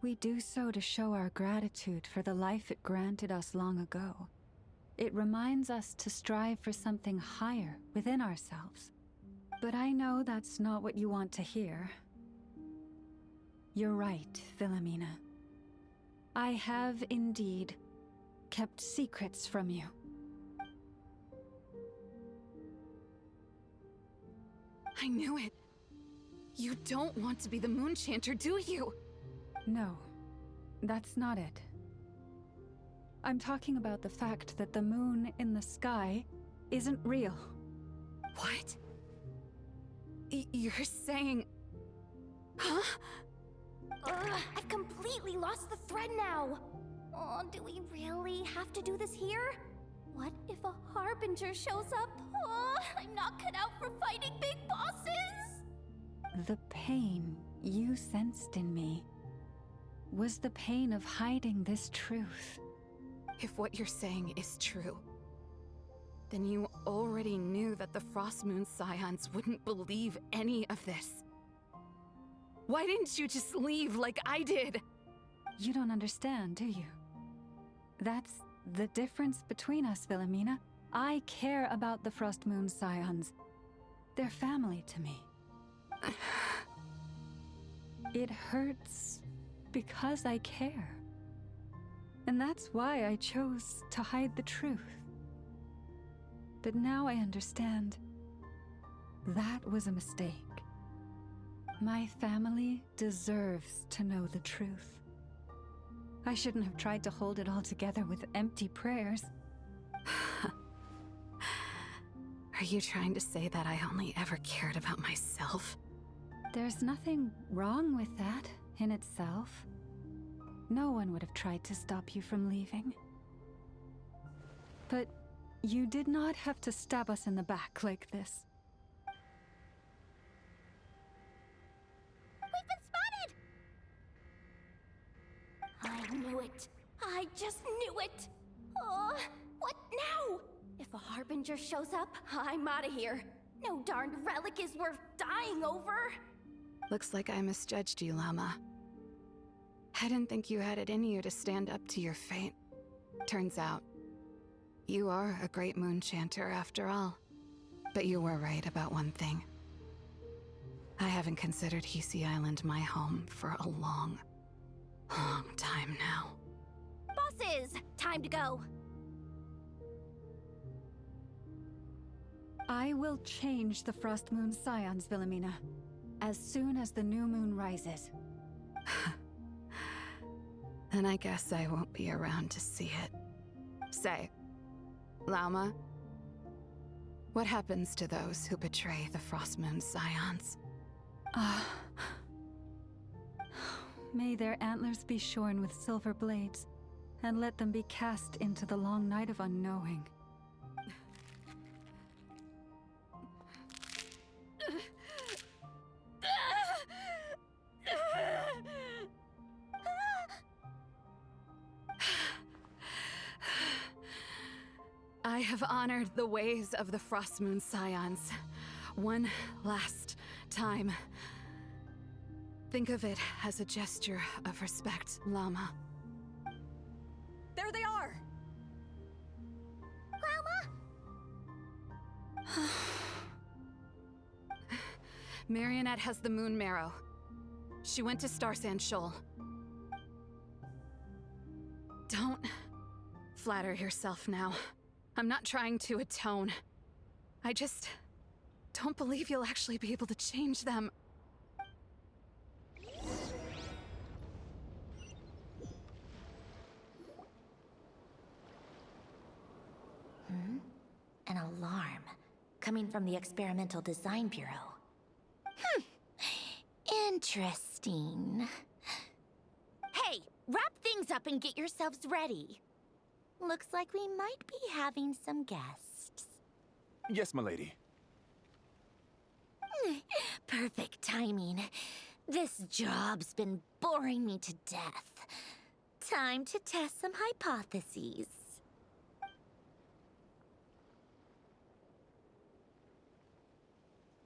Speaker 1: we do so to show our gratitude for the life it granted us long ago. It reminds us to strive for something higher within ourselves. But I know that's not what you want to hear. You're right, Philomena. I have indeed kept secrets from you.
Speaker 5: I knew it. You don't want to be the Moon Chanter, do you?
Speaker 1: No, that's not it. I'm talking about the fact that the moon in the sky isn't real.
Speaker 5: What? You're saying... Huh?
Speaker 2: I've completely lost the thread now. Oh, do we really have to do this here? What if a Harbinger shows up? Oh, I'm not cut out for fighting big bosses!
Speaker 1: The pain you sensed in me was the pain of hiding this truth.
Speaker 5: If what you're saying is true, then you already knew that the Frost Moon Scions wouldn't believe any of this. Why didn't you just leave like I did?
Speaker 1: You don't understand, do you? That's the difference between us, Philomena. I care about the Frost Moon Scions. They're family to me. It hurts because I care. And that's why I chose to hide the truth. But now I understand. That was a mistake. My family deserves to know the truth. I shouldn't have tried to hold it all together with empty prayers.
Speaker 5: Are you trying to say that I only ever cared about myself?
Speaker 1: There's nothing wrong with that in itself. No one would have tried to stop you from leaving. But you did not have to stab us in the back like this.
Speaker 4: We've been spotted!
Speaker 2: I knew it. I just knew it. Oh, what now? If a Harbinger shows up, I'm out of here. No darned relic is worth dying over.
Speaker 5: Looks like I misjudged you, Llama. I didn't think you had it in you to stand up to your fate. Turns out, you are a great Moon Chanter after all. But you were right about one thing. I haven't considered Hisi Island my home for a long, long time now.
Speaker 2: Bosses, time to go.
Speaker 1: I will change the Frost Moon Scions, Philomena, as soon as the new moon rises.
Speaker 5: Then I guess I won't be around to see it. Say, Lauma, what happens to those who betray the Frost Moon Scions?
Speaker 1: May their antlers be shorn with silver blades, and let them be cast into the long night of unknowing.
Speaker 5: I have honored the ways of the Frost Moon Scions one last time. Think of it as a gesture of respect, Llama.
Speaker 7: There they are!
Speaker 4: Lauma?
Speaker 5: Marionette has the Moon Marrow. She went to Star Sand Shoal. Don't flatter yourself now. I'm not trying to atone. I just don't believe you'll actually be able to change them.
Speaker 4: An alarm coming from the Experimental Design Bureau. Interesting. Hey, wrap things up and get yourselves ready. Looks like we might be having some guests.
Speaker 8: Yes, milady.
Speaker 4: Perfect timing. This job's been boring me to death. Time to test some hypotheses.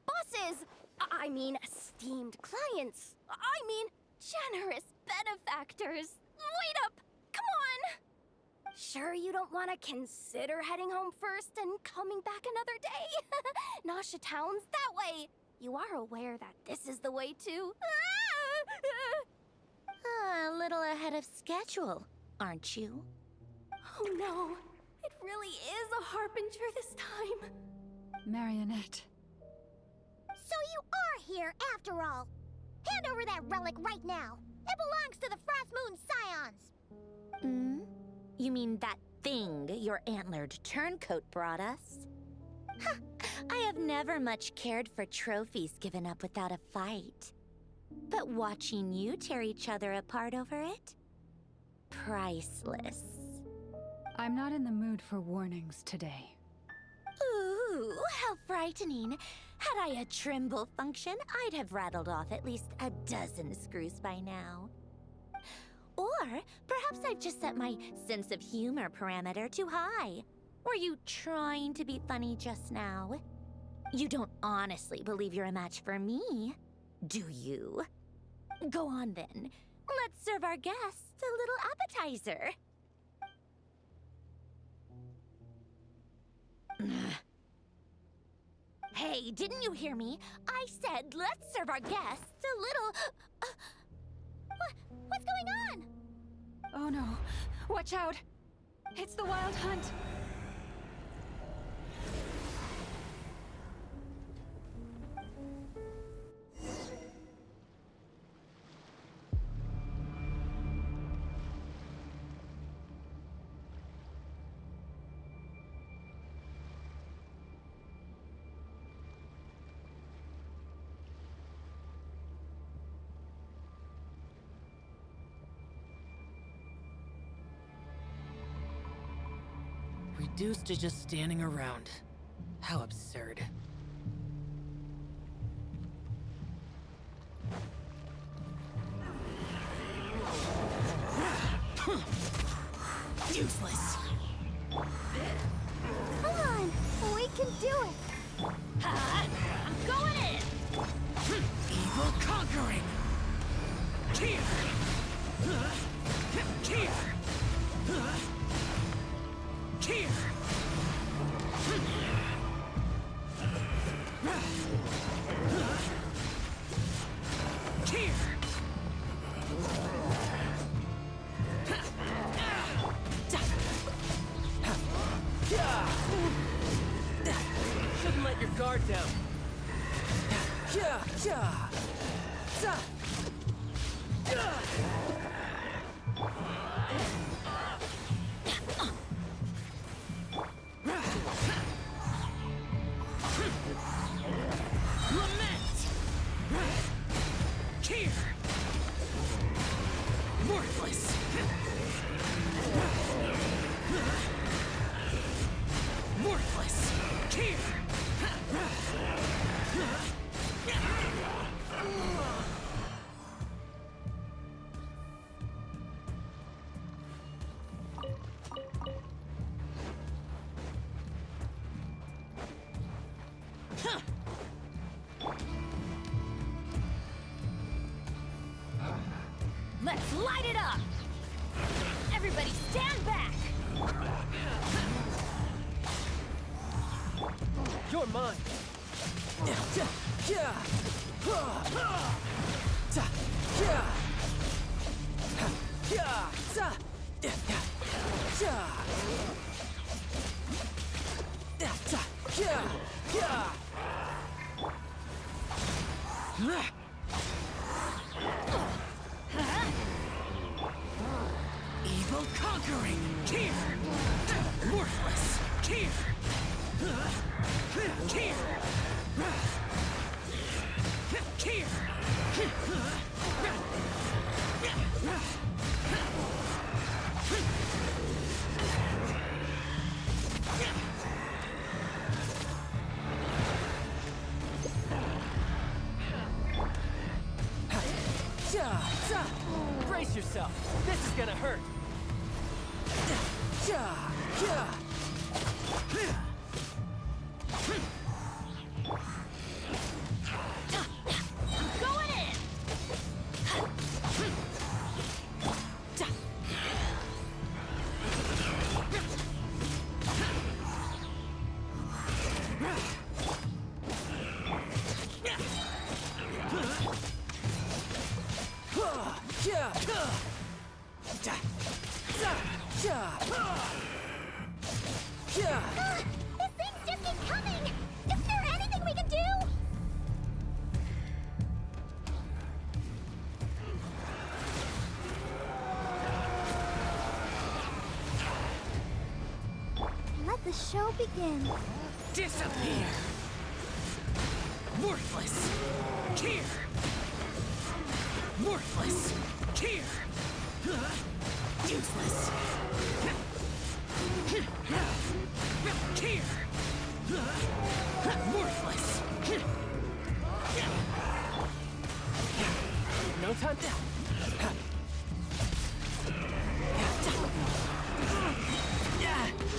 Speaker 2: Bosses! I mean, esteemed clients. I mean, generous benefactors. Wait up! Come on! Sure you don't want to consider heading home first and coming back another day? Nasha Town's that way. You are aware that this is the way too.
Speaker 4: A little ahead of schedule, aren't you?
Speaker 2: Oh no, it really is a harbinger this time.
Speaker 1: Marionette.
Speaker 4: So you are here after all. Hand over that relic right now. It belongs to the Frost Moon Scions. You mean that thing your antlered turncoat brought us? I have never much cared for trophies given up without a fight. But watching you tear each other apart over it? Priceless.
Speaker 1: I'm not in the mood for warnings today.
Speaker 4: Ooh, how frightening. Had I a Trimble function, I'd have rattled off at least a dozen screws by now. Or perhaps I've just set my sense of humor parameter too high. Were you trying to be funny just now? You don't honestly believe you're a match for me, do you? Go on then. Let's serve our guests a little appetizer. Hey, didn't you hear me? I said let's serve our guests a little... What's going on?
Speaker 1: Oh no. Watch out! It's the Wild Hunt!
Speaker 9: Reduced to just standing around. How absurd. Useless.
Speaker 2: Come on, we can do it.
Speaker 4: I'm going in!
Speaker 3: Evil conquering! Here! Here! Here! Here!
Speaker 9: Shouldn't let your guard down.
Speaker 3: Lament! Here! Worthless! Worthless! Here!
Speaker 2: Let's light it up! Everybody stand back!
Speaker 9: You're mine.
Speaker 3: Evil conquering! Here! Worthless! Here! Here! Here!
Speaker 9: Brace yourself. This is gonna hurt.
Speaker 2: Going in!
Speaker 4: These things just keep coming! Is there anything we can do? Let the show begin.
Speaker 3: Disappear! Worthless! Here! Worthless! Here! Useless! Here! Worthless!
Speaker 9: No time to...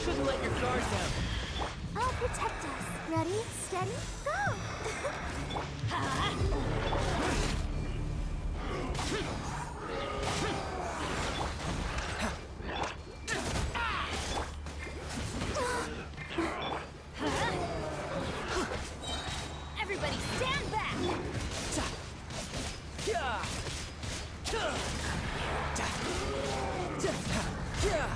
Speaker 9: Shouldn't let your guard down.
Speaker 4: I'll protect us. Ready, steady, go!
Speaker 2: Everybody stand back!
Speaker 3: Here! Here!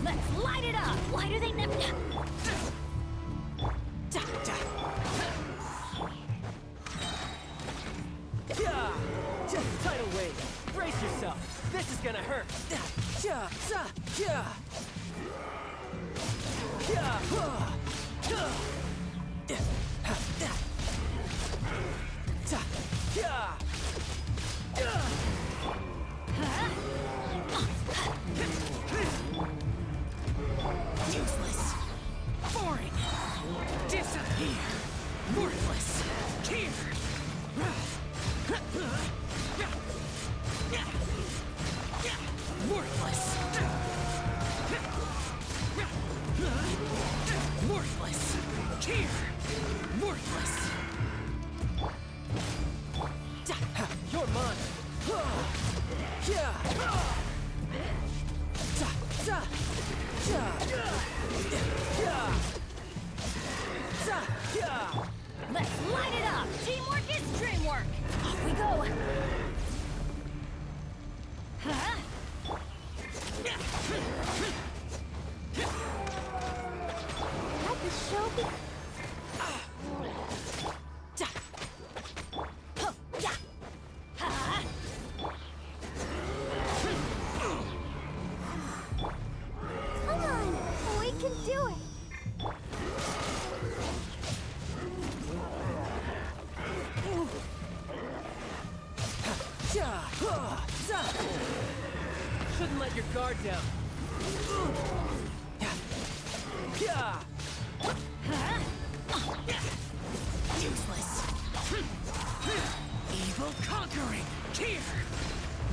Speaker 2: Let's light it up!
Speaker 4: Why do they never...
Speaker 9: Tidal wave. Brace yourself. This is gonna hurt.
Speaker 3: Useless! Boring! Disappear! Worthless! Here! Worthless! Worthless! Here! Worthless!
Speaker 9: You're mine.
Speaker 2: Let's light it up! Teamwork is dreamwork! Off we go!
Speaker 4: Let the show begin. Come on, we can do it.
Speaker 3: Shouldn't let your guard down.
Speaker 9: Useless.
Speaker 3: Evil conquering. Here.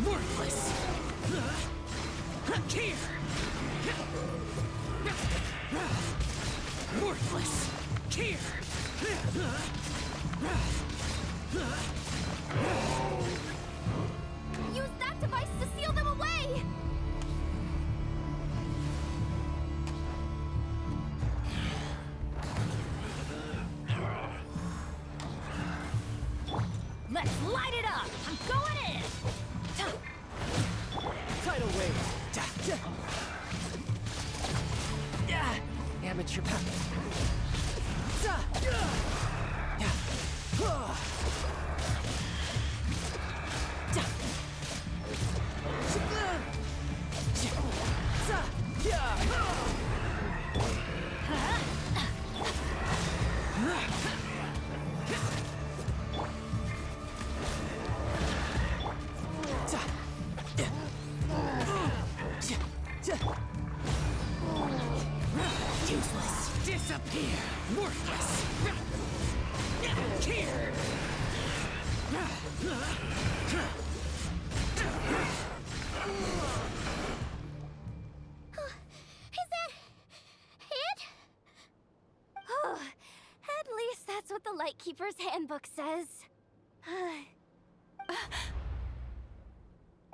Speaker 3: Worthless. Here. Worthless. Here.
Speaker 2: Use that device to seal them away!
Speaker 4: Let's light it up! I'm going in!
Speaker 3: Tidal wave. Amateur.
Speaker 9: Useless.
Speaker 3: Disappear. Worthless. Here.
Speaker 2: Is that it? At least that's what the Lightkeeper's handbook says.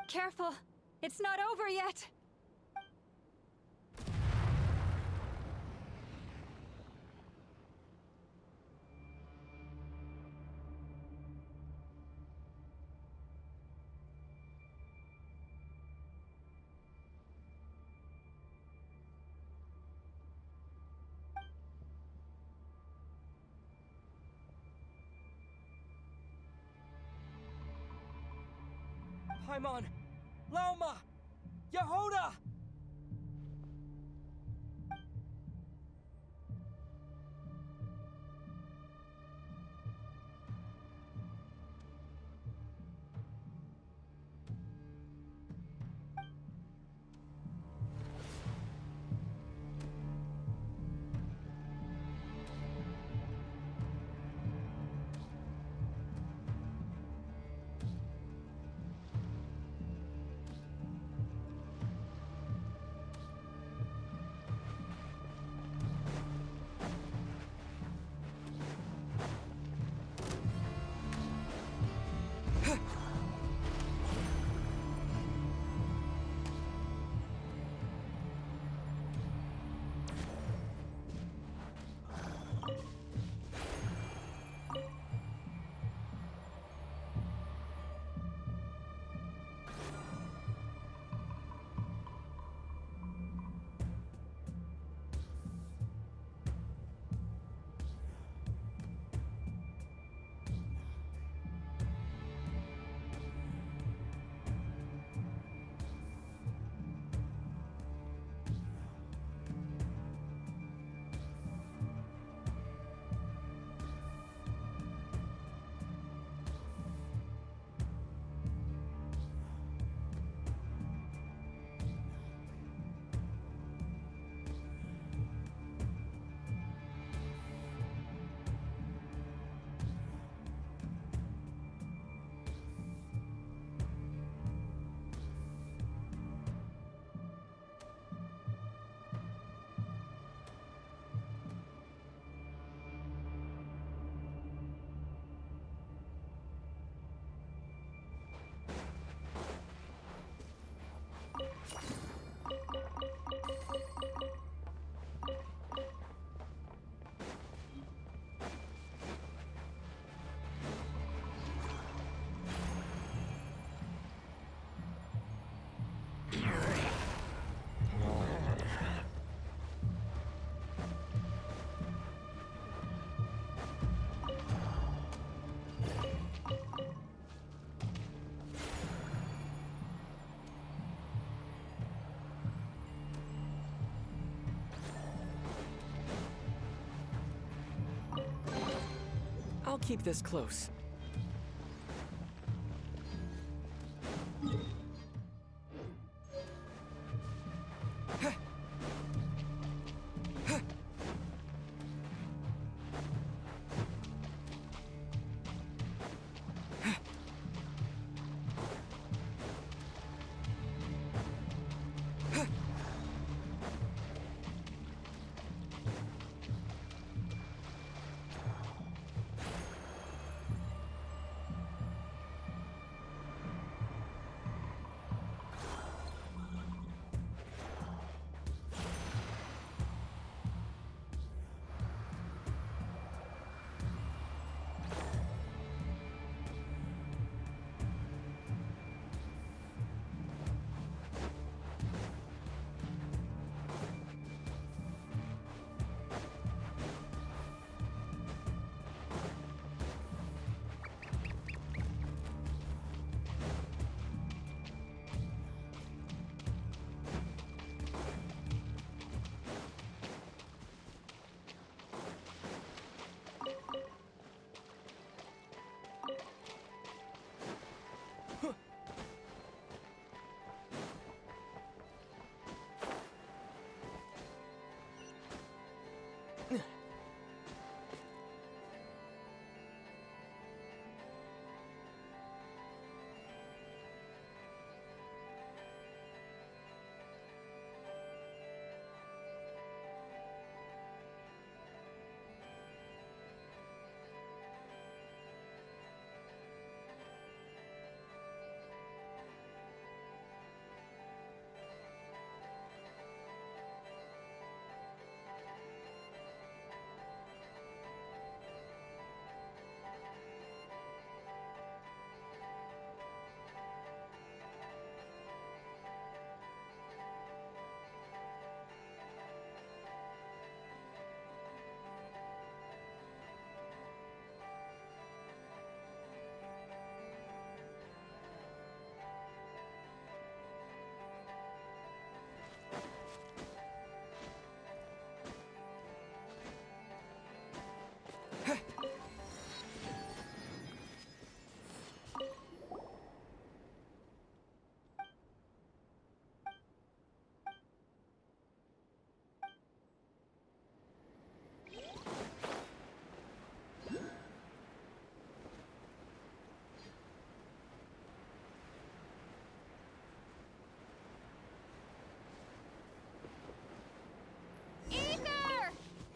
Speaker 1: Careful! It's not over yet!
Speaker 3: Paimon. Laoma. Yehoda. I'll keep this close.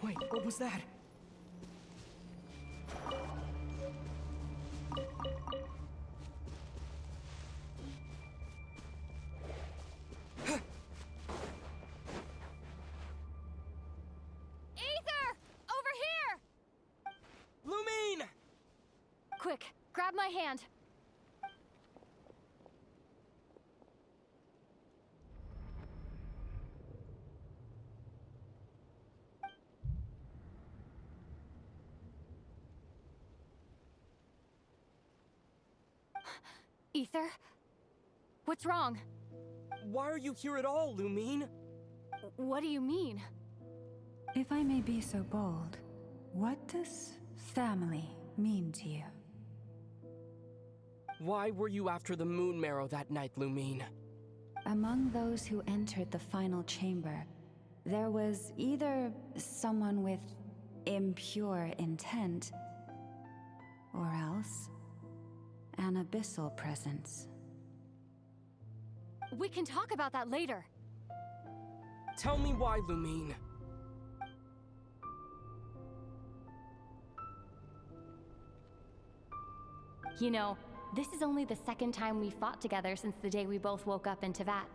Speaker 3: Wait, what was that?
Speaker 2: Ether! Over here!
Speaker 3: Lumine!
Speaker 2: Quick, grab my hand. Ether? What's wrong?
Speaker 3: Why are you here at all, Lumine?
Speaker 2: What do you mean?
Speaker 1: If I may be so bold, what does family mean to you?
Speaker 3: Why were you after the moon marrow that night, Lumine?
Speaker 1: Among those who entered the final chamber, there was either someone with impure intent, or else an abyssal presence.
Speaker 2: We can talk about that later.
Speaker 3: Tell me why, Lumine.
Speaker 2: You know, this is only the second time we fought together since the day we both woke up in Teyvat.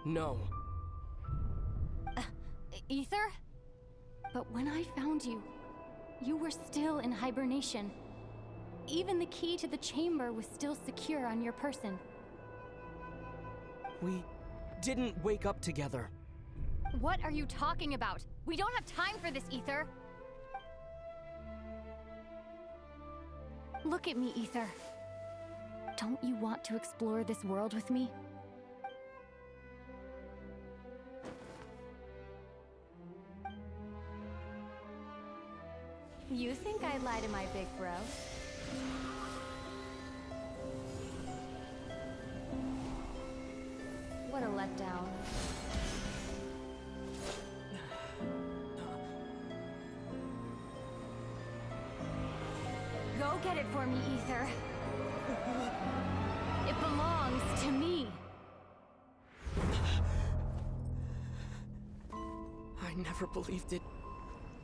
Speaker 3: No.
Speaker 2: Ether? But when I found you, you were still in hibernation. Even the key to the chamber was still secure on your person.
Speaker 3: We didn't wake up together.
Speaker 2: What are you talking about? We don't have time for this, Ether. Look at me, Ether. Don't you want to explore this world with me? You think I'd lie to my big bro? What a letdown. Go get it for me, Ether. It belongs to me.
Speaker 3: I never believed it.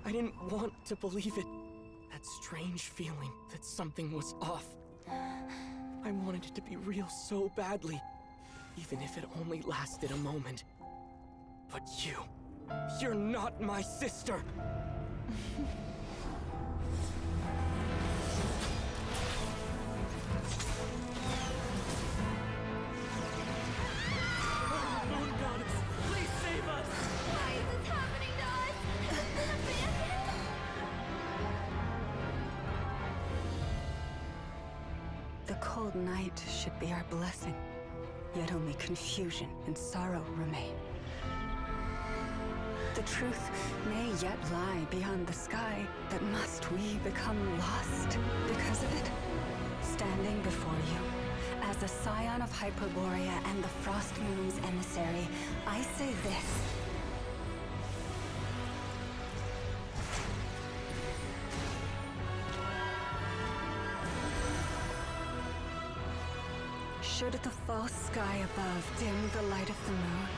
Speaker 3: I didn't want to believe it. That strange feeling that something was off. I wanted it to be real so badly, even if it only lasted a moment. But you're not my sister! Moon Goddess, please save us!
Speaker 2: Why is this happening to us?
Speaker 1: The cold night should be our blessing, yet only confusion and sorrow remain. The truth may yet lie beyond the sky, but must we become lost because of it? Standing before you, As a scion of Hyperborea and the Frost Moon's emissary, I say this. Should the false sky above dim the light of the moon,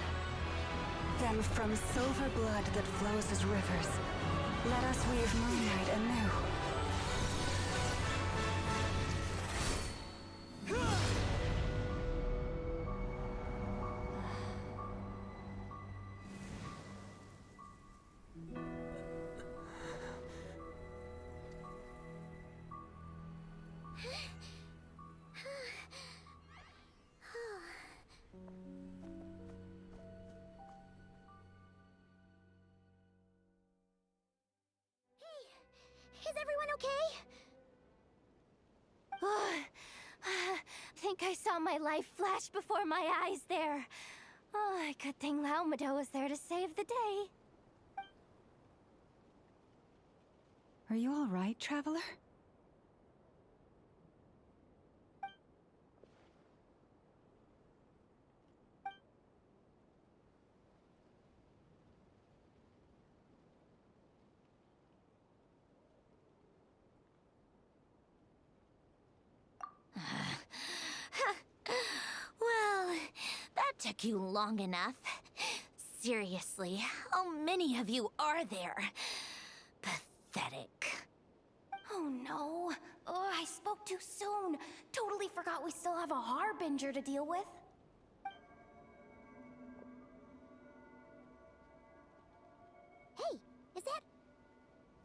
Speaker 1: then from silver blood that flows as rivers, let us weave moonlight anew.
Speaker 2: Is everyone okay? Think I saw my life flash before my eyes there. Oh, good thing Laomado was there to save the day.
Speaker 1: Are you all right, Traveler?
Speaker 4: Well, that took you long enough. Seriously, how many of you are there? Pathetic.
Speaker 2: Oh no. Oh, I spoke too soon. Totally forgot we still have a Harbinger to deal with. Hey, is that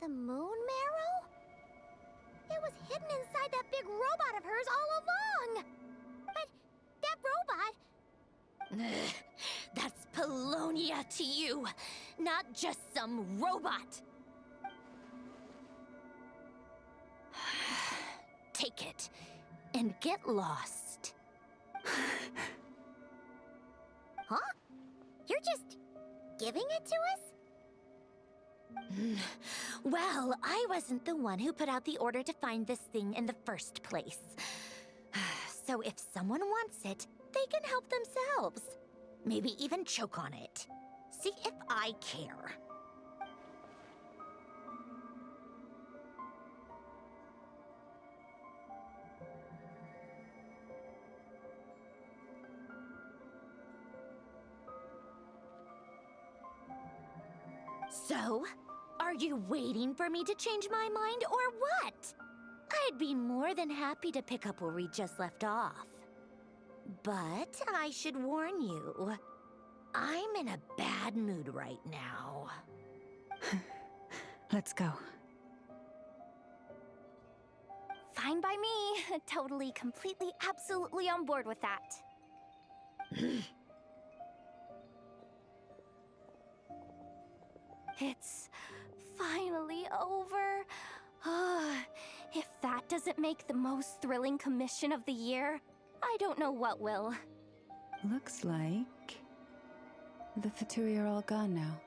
Speaker 2: the Moon Marrow? It was hidden inside that big robot of hers all along. But that robot...
Speaker 4: That's Polonia to you, not just some robot. Take it and get lost.
Speaker 2: Huh? You're just giving it to us?
Speaker 4: Well, I wasn't the one who put out the order to find this thing in the first place. So if someone wants it, they can help themselves. Maybe even choke on it. See if I care. So, are you waiting for me to change my mind or what? I'd be more than happy to pick up where we just left off. But I should warn you, I'm in a bad mood right now.
Speaker 1: Let's go.
Speaker 2: Fine by me. Totally, completely, absolutely on board with that. It's finally over. If that doesn't make the most thrilling commission of the year, I don't know what will.
Speaker 1: Looks like the Fatui are all gone now.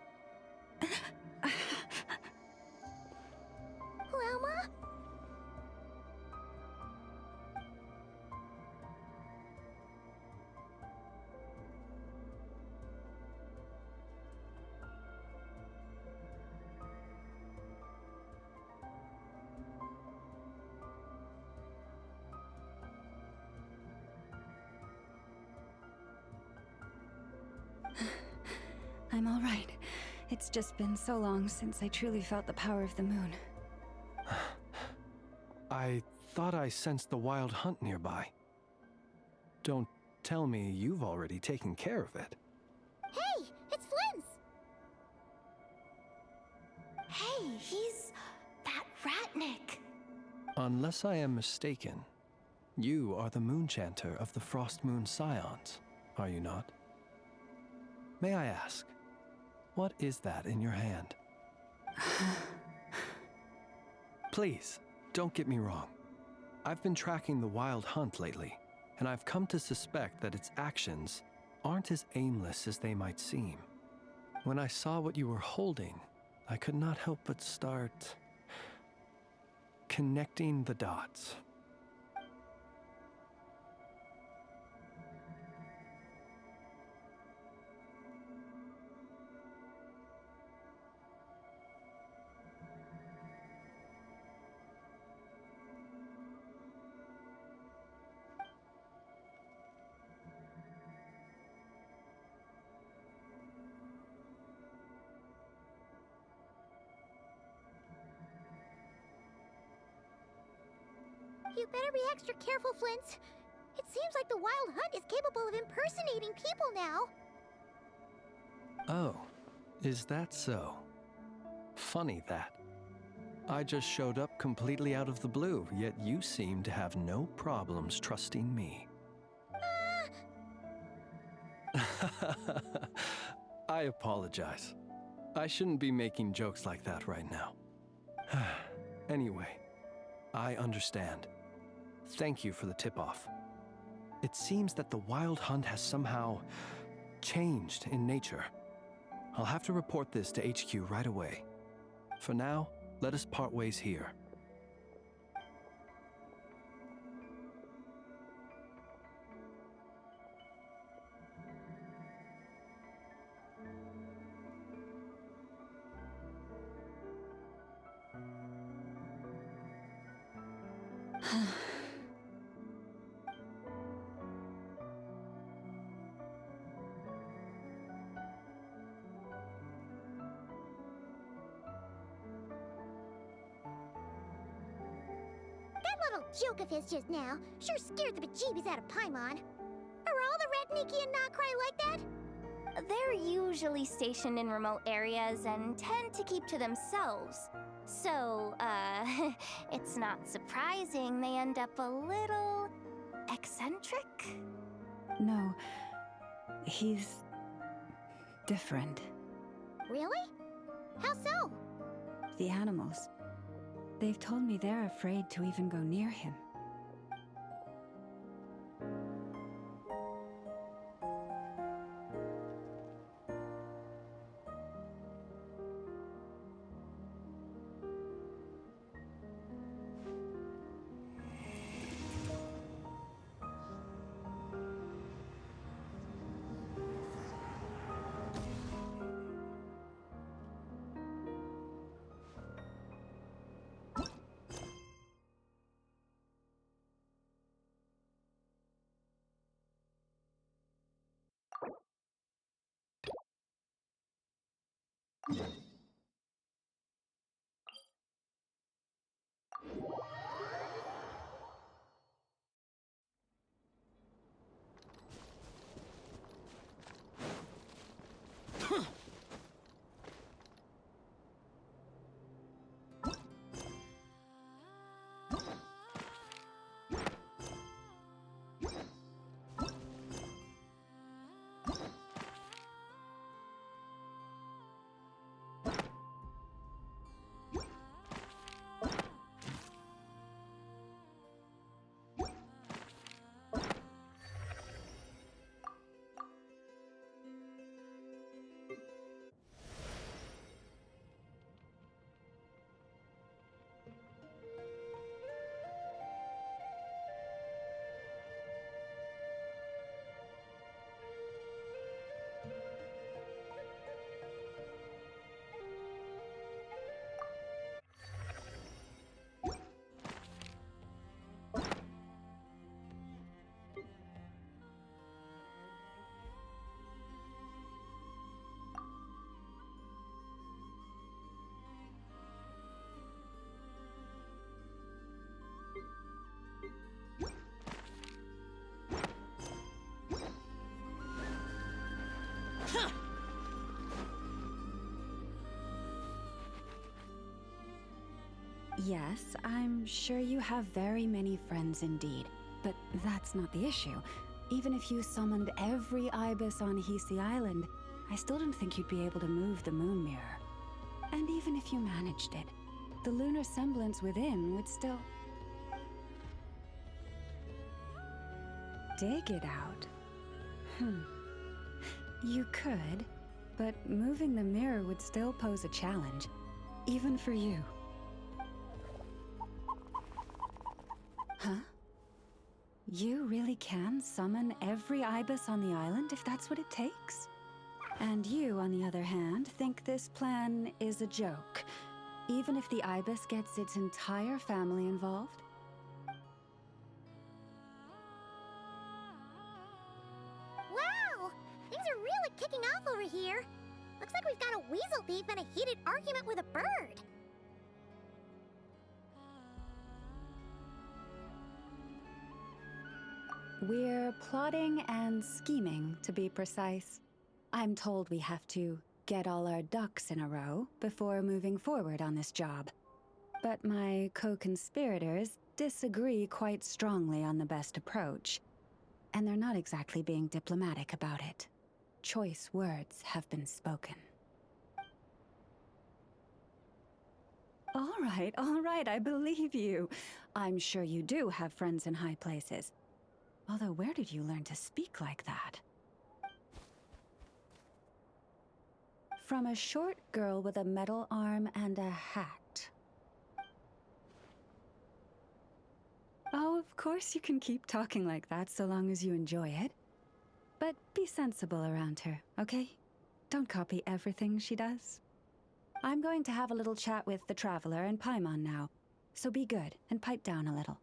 Speaker 2: Lelma?
Speaker 1: I'm all right. It's just been so long since I truly felt the power of the moon.
Speaker 8: I thought I sensed the wild hunt nearby. Don't tell me you've already taken care of it.
Speaker 2: Hey, it's Flynn's! Hey, he's that Ratnik.
Speaker 8: Unless I am mistaken, you are the moon chanter of the Frost Moon Scions, are you not? May I ask, what is that in your hand? Please, don't get me wrong. I've been tracking the wild hunt lately, and I've come to suspect that its actions aren't as aimless as they might seem. When I saw what you were holding, I could not help but start connecting the dots.
Speaker 4: You better be extra careful, Flint. It seems like the Wild Hunt is capable of impersonating people now.
Speaker 8: Oh, is that so? Funny that. I just showed up completely out of the blue, yet you seem to have no problems trusting me. I apologize. I shouldn't be making jokes like that right now. Anyway, I understand. Thank you for the tip-off. It seems that the Wild Hunt has somehow changed in nature. I'll have to report this to HQ right away. For now, let us part ways here.
Speaker 4: That little joke of his just now sure scared the bejeebies out of Paimon. Are all the Red Nikki and Nokrai like that?
Speaker 2: They're usually stationed in remote areas and tend to keep to themselves. So, it's not surprising they end up a little eccentric.
Speaker 1: No, he's different.
Speaker 4: Really? How so?
Speaker 1: The animals. They've told me they're afraid to even go near him. Yes, I'm sure you have very many friends indeed, but that's not the issue. Even if you summoned every ibis on Hisi Island, I still don't think you'd be able to move the moon mirror. And even if you managed it, the lunar semblance within would still... dig it out. You could, but moving the mirror would still pose a challenge, even for you. Huh? You really can summon every ibis on the island if that's what it takes? And you, on the other hand, think this plan is a joke, even if the ibis gets its entire family involved?
Speaker 4: Wow! Things are really kicking off over here. Looks like we've got a weasel thief and a heated argument with a bird.
Speaker 1: We're plotting and scheming, to be precise. I'm told we have to get all our ducks in a row before moving forward on this job. But my co-conspirators disagree quite strongly on the best approach, and they're not exactly being diplomatic about it. Choice words have been spoken. All right, I believe you. I'm sure you do have friends in high places. Although, where did you learn to speak like that? From a short girl with a metal arm and a hat. Oh, of course you can keep talking like that so long as you enjoy it. But be sensible around her, okay? Don't copy everything she does. I'm going to have a little chat with the Traveler and Paimon now, so be good and pipe down a little.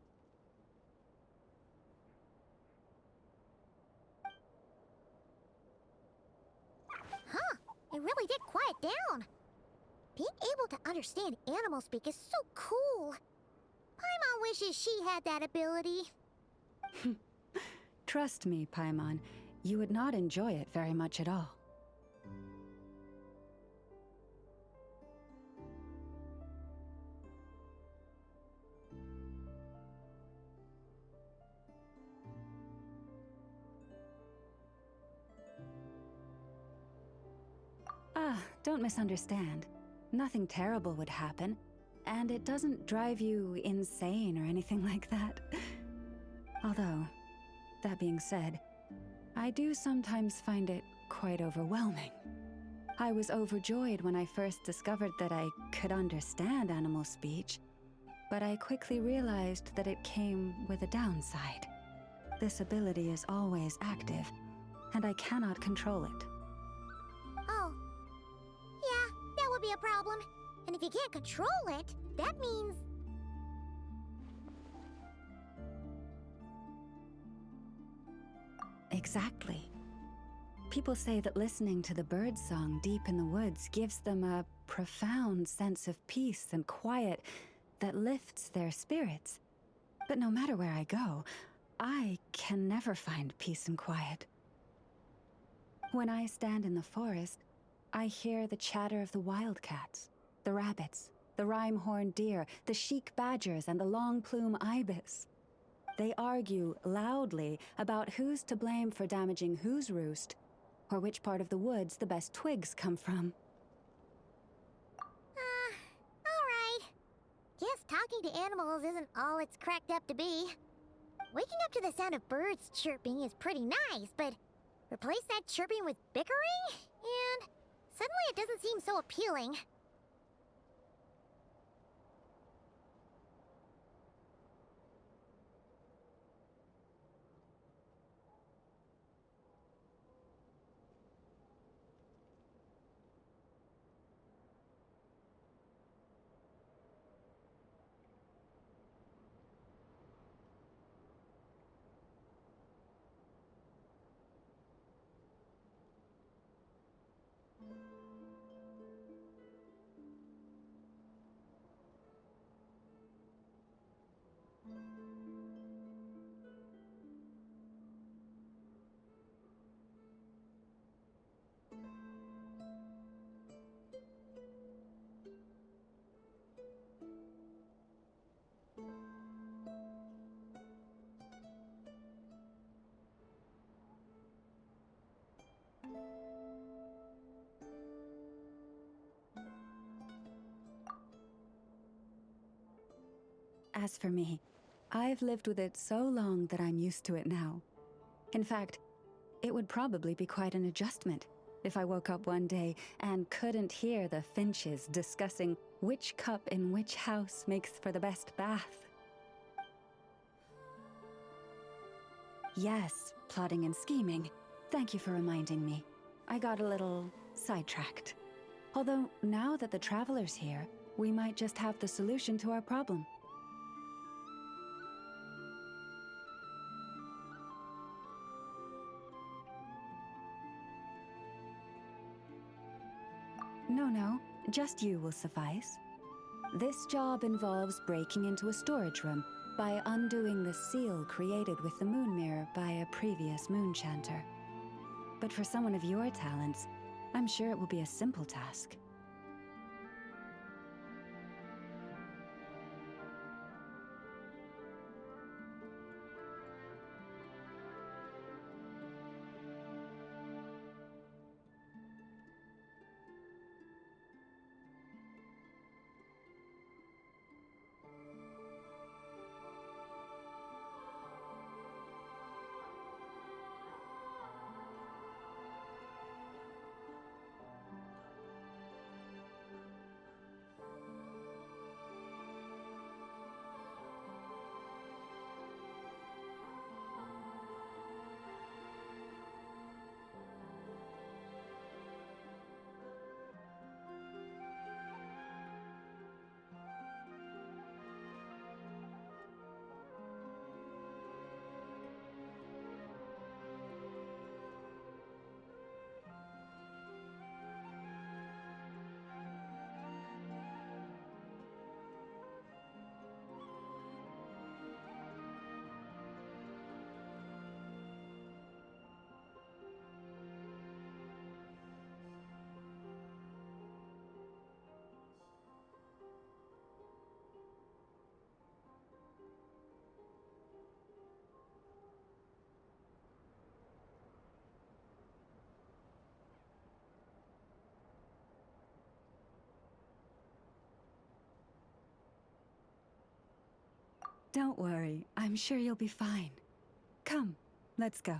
Speaker 10: Huh, it really did quiet down. Being able to understand animal speak is so cool. Paimon wishes she had that ability.
Speaker 1: Trust me, Paimon, you would not enjoy it very much at all. Don't misunderstand. Nothing terrible would happen, and it doesn't drive you insane or anything like that. Although, that being said, I do sometimes find it quite overwhelming. I was overjoyed when I first discovered that I could understand animal speech, but I quickly realized that it came with a downside. This ability is always active, and I cannot control it.
Speaker 10: Oh. Yeah, that would be a problem. And if you can't control it, that means...
Speaker 1: Exactly. People say that listening to the birdsong deep in the woods gives them a profound sense of peace and quiet that lifts their spirits. But no matter where I go, I can never find peace and quiet. When I stand in the forest, I hear the chatter of the wildcats, the rabbits, the rhyme-horned deer, the chic badgers, and the long-plume ibis. They argue loudly about who's to blame for damaging whose roost, or which part of the woods the best twigs come from.
Speaker 10: Alright. Guess talking to animals isn't all it's cracked up to be. Waking up to the sound of birds chirping is pretty nice, but replace that chirping with bickering? And suddenly it doesn't seem so appealing.
Speaker 1: As for me, I've lived with it so long that I'm used to it now. In fact, it would probably be quite an adjustment if I woke up one day and couldn't hear the finches discussing which cup in which house makes for the best bath. Yes, plotting and scheming. Thank you for reminding me. I got a little sidetracked. Although, now that the Traveler's here, we might just have the solution to our problem. No, just you will suffice. This job involves breaking into a storage room by undoing the seal created with the moon mirror by a previous moon chanter. But for someone of your talents, I'm sure it will be a simple task. Don't worry, I'm sure you'll be fine. Come, let's go.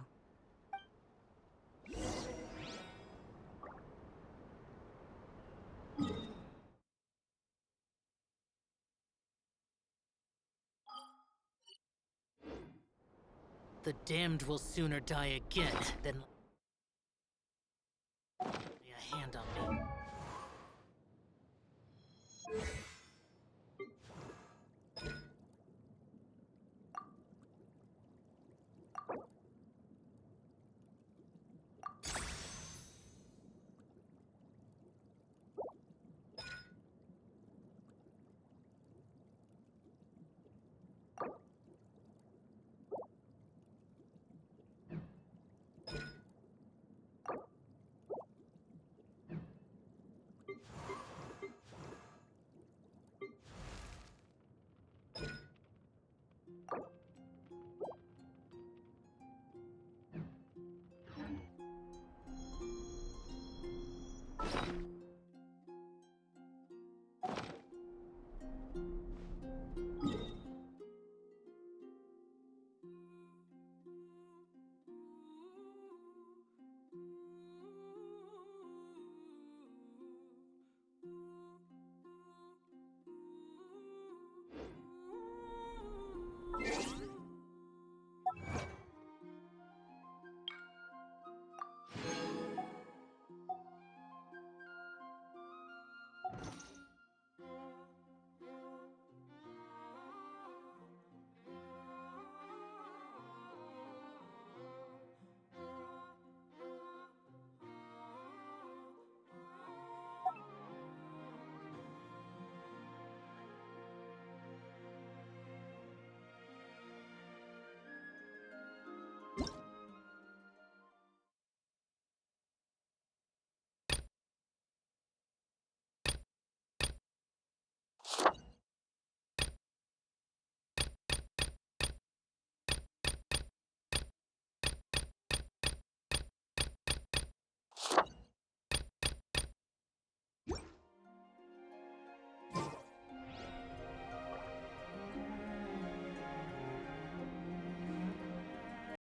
Speaker 9: The damned will sooner die again than